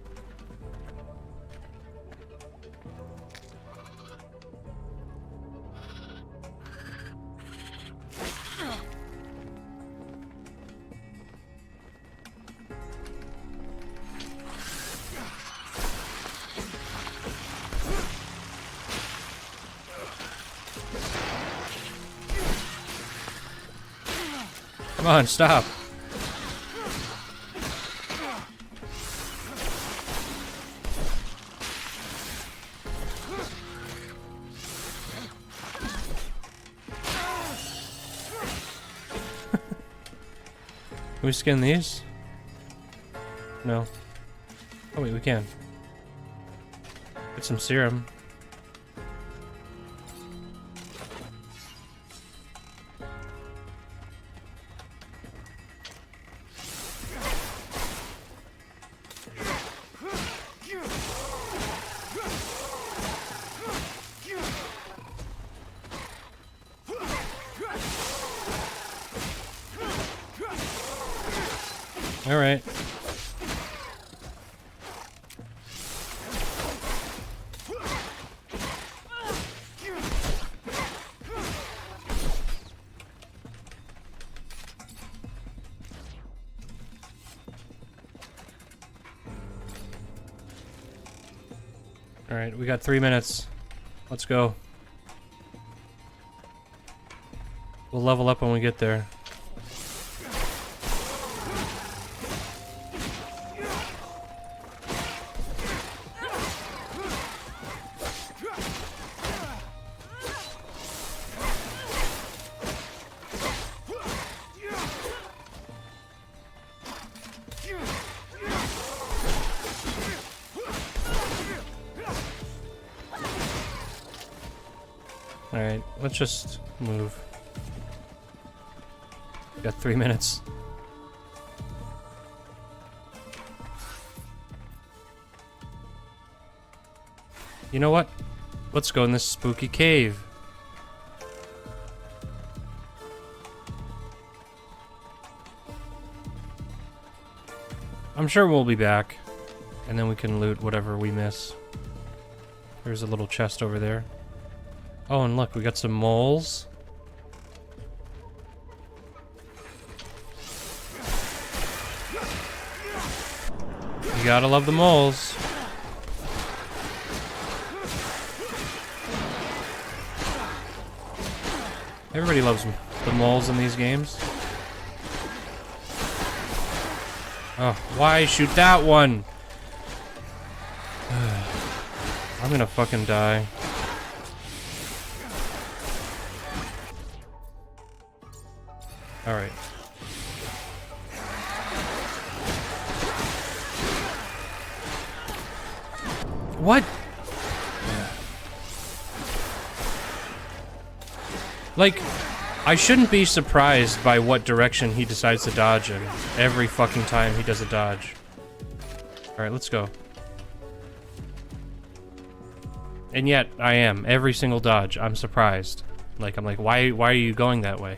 Come on, stop. Can we skin these? No. Oh wait, we can. Get some serum. All right. All right, we got 3 minutes. Let's go. We'll level up when we get there. Alright, let's just move. We got 3 minutes. You know what? Let's go in this spooky cave. I'm sure we'll be back. And then we can loot whatever we miss. There's a little chest over there. Oh, and look, we got some moles. You gotta love the moles. Everybody loves the moles in these games. Oh, why shoot that one? I'm gonna fucking die. Alright. What? Like, I shouldn't be surprised by what direction he decides to dodge in every fucking time he does a dodge. Alright, let's go. And yet, I am. Every single dodge, I'm surprised. Like, I'm like, why are you going that way?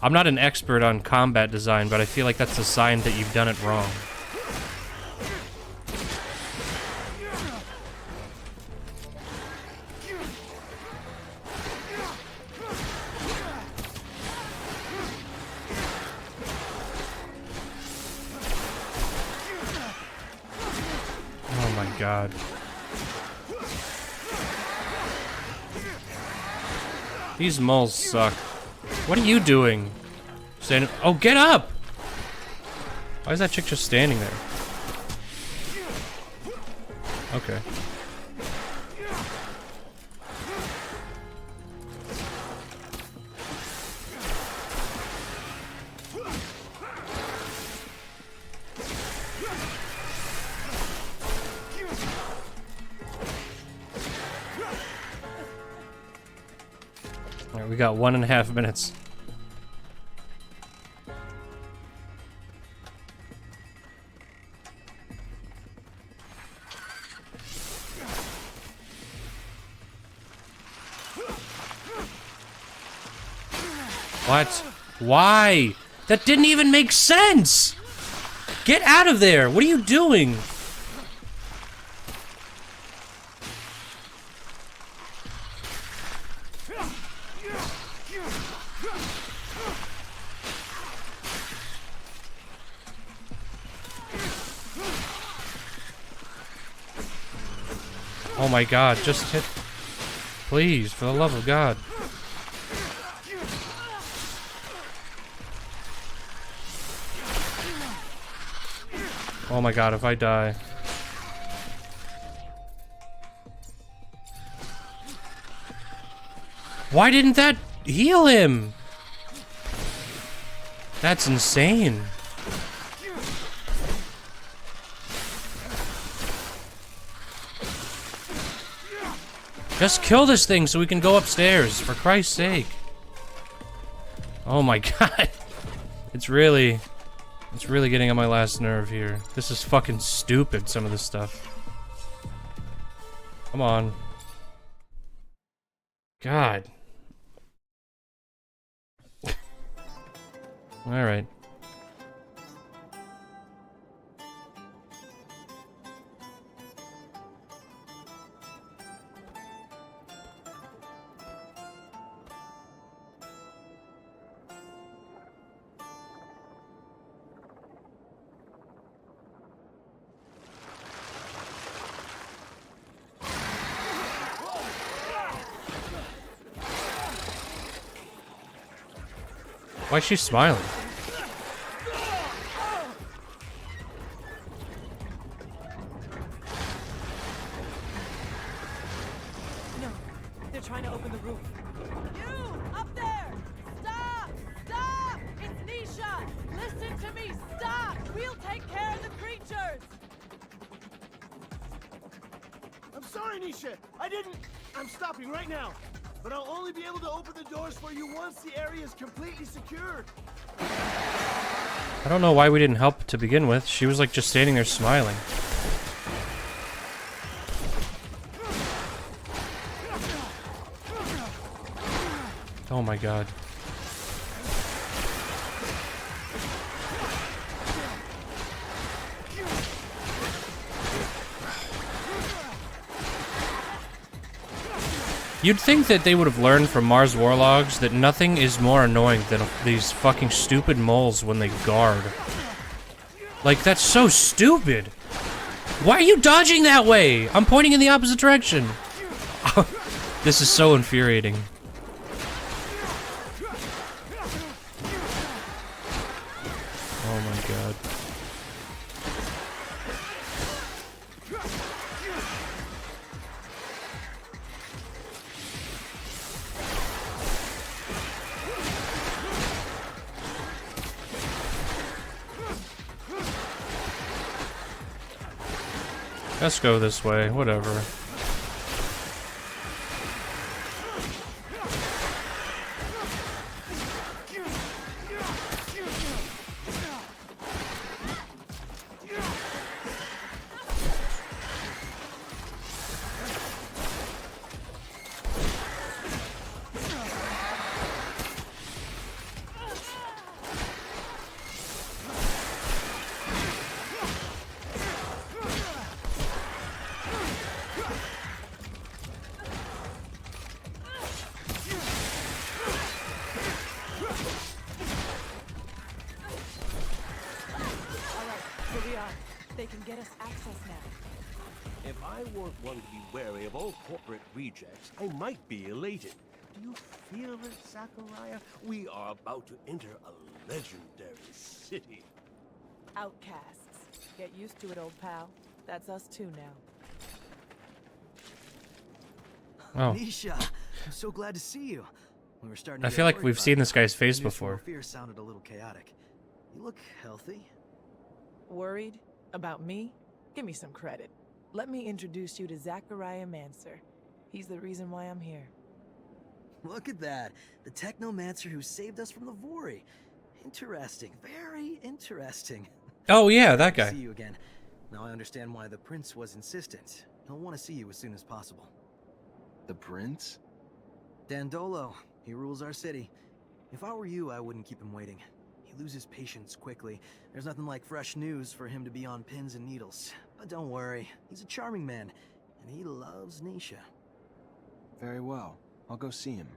I'm not an expert on combat design, but I feel like that's a sign that you've done it wrong. Oh my god. These moles suck. What are you doing? Standing— oh, get up! Why is that chick just standing there? Okay. Alright, we got 1.5 minutes. What? Why? That didn't even make sense! Get out of there! What are you doing? Oh my god, just hit— please, for the love of God. Oh my god, if I die. Why didn't that heal him? That's insane. Just kill this thing so we can go upstairs, for Christ's sake. Oh my god. It's really getting on my last nerve here. This is fucking stupid, some of this stuff. Come on. God. Alright. Why is she smiling? No, they're trying to open the roof. You! Up there! Stop! Stop! It's Neisha! Listen to me! Stop! We'll take care of the creatures! I'm sorry, Neisha. I'm stopping right now. But I'll only be able to open the doors for you once the area is completely secured. I don't know why we didn't help to begin with. She was like just standing there smiling. Oh my god. You'd think that they would have learned from Mars Warlogs that nothing is more annoying than these fucking stupid moles when they guard. Like, that's so stupid! Why are you dodging that way? I'm pointing in the opposite direction! This is so infuriating. my god. Let's go this way, whatever. They can get us access now. If I weren't one to be wary of all corporate rejects, I might be elated. Do you feel it, Zachariah? We are about to enter a legendary city. Outcasts. Get used to it, old pal. That's us too now. Oh. Neisha, I'm so glad to see you. We were starting to I get feel like worried we've about seen you. this guy's face The news from before. Ophir sounded a little chaotic. You look healthy. Worried? About me? Give me some credit. Let me introduce you to Zachariah Mancer. He's the reason why I'm here. Look at that. The Technomancer who saved us from the Vori. Interesting. Very interesting. Oh yeah, that Good to guy. see you again. Now I understand why the prince was insistent. He'll want to see you as soon as possible. The prince? Dandolo. He rules our city. If I were you, I wouldn't keep him waiting. He loses patience quickly. There's nothing like fresh news for him to be on pins and needles. But don't worry, he's a charming man, and he loves Neisha. Very well. I'll go see him.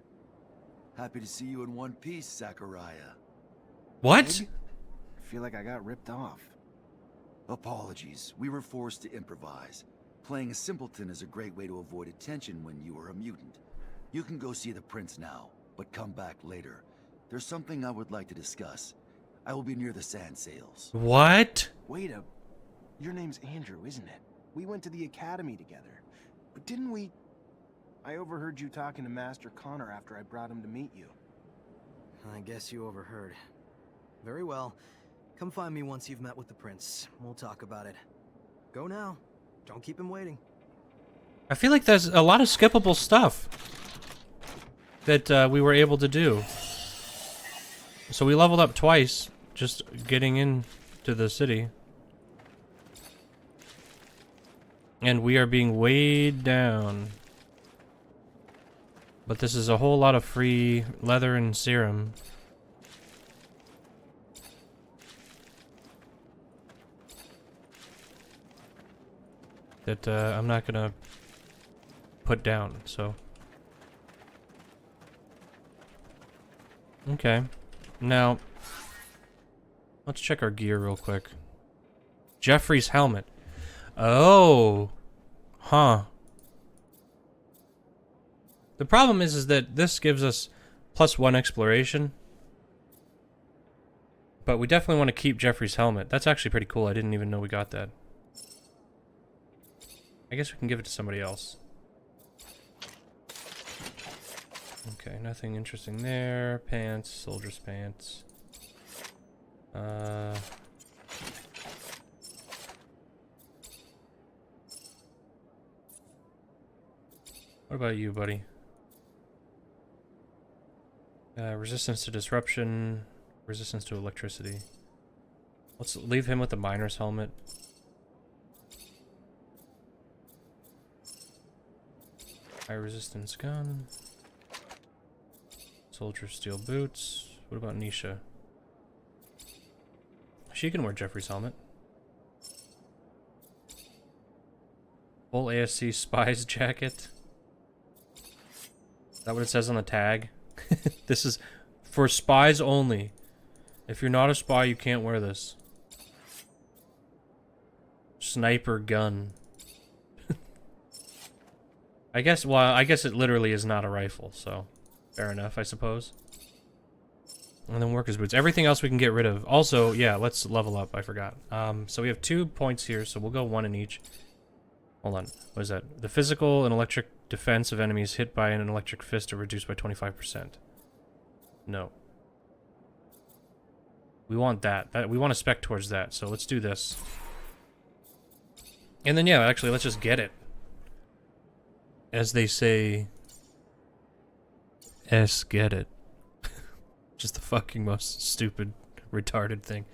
Happy to see you in one piece, Zachariah. What? I feel like I got ripped off. Apologies. We were forced to improvise. Playing a simpleton is a great way to avoid attention when you are a mutant. You can go see the prince now, but come back later. There's something I would like to discuss. I will be near the sand sails. What? Wait a... Your name's Andrew, isn't it? We went to the academy together. But didn't we... I overheard you talking to Master Connor after I brought him to meet you. I guess you overheard. Very well. Come find me once you've met with the prince. We'll talk about it. Go now. Don't keep him waiting. I feel like there's a lot of skippable stuff that we were able to do. So we leveled up twice, just getting into the city. And we are being weighed down. But this is a whole lot of free leather and serum. That I'm not gonna put down, so. Okay. Now, let's check our gear real quick. Jeffrey's helmet. Oh. Huh. The problem is that this gives us +1 exploration. But we definitely want to keep Jeffrey's helmet. That's actually pretty cool. I didn't even know we got that. I guess we can give it to somebody else. Okay, nothing interesting there. Pants, soldier's pants. What about you, buddy? Resistance to disruption, resistance to electricity. Let's leave him with the miner's helmet. High resistance gun. Soldier steel boots. What about Neisha? She can wear Jeffrey's helmet. Full ASC spy's jacket. Is that what it says on the tag? This is for spies only. If you're not a spy, you can't wear this. Sniper gun. I guess, well, I guess it literally is not a rifle, so fair enough, I suppose. And then workers' boots. Everything else we can get rid of. Also, yeah, let's level up. I forgot. So we have 2 points here, so we'll go 1 in each. Hold on. What is that? The physical and electric defense of enemies hit by an electric fist are reduced by 25%. No. We want that. We want to spec towards that, so let's do this. And then, yeah, actually, let's just get it. As they say... get it. Just the fucking most stupid, retarded thing.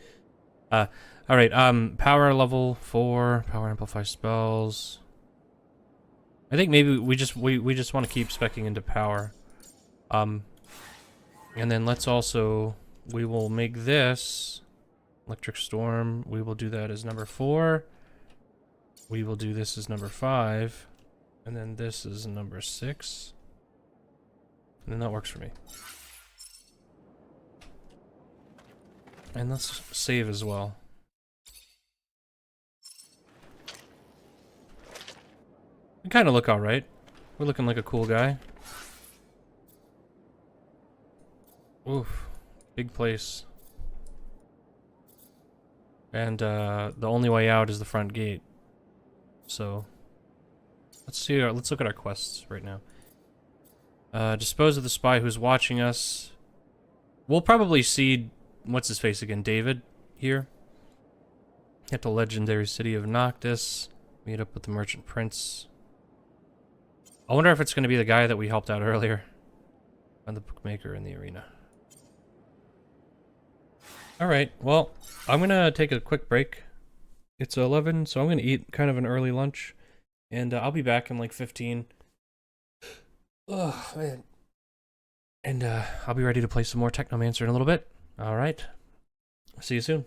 Alright, power level 4, power amplify spells. I think maybe we just want to keep speccing into power. And then let's also, we will make this electric storm. We will do that as number 4. We will do this as number 5. And then this is number 6. And then that works for me. And let's save as well. We kind of look alright. We're looking like a cool guy. Oof. Big place. And the only way out is the front gate. So let's see. Let's look at our quests right now. Dispose of the spy who's watching us. We'll probably see what's his face again, David here. At the legendary city of Noctis. Meet up with the merchant prince. I wonder if it's going to be the guy that we helped out earlier. And the bookmaker in the arena. Alright, well, I'm going to take a quick break. It's 11, so I'm going to eat kind of an early lunch. And I'll be back in like 15. Oh, man. And I'll be ready to play some more Technomancer in a little bit. Alright. See you soon.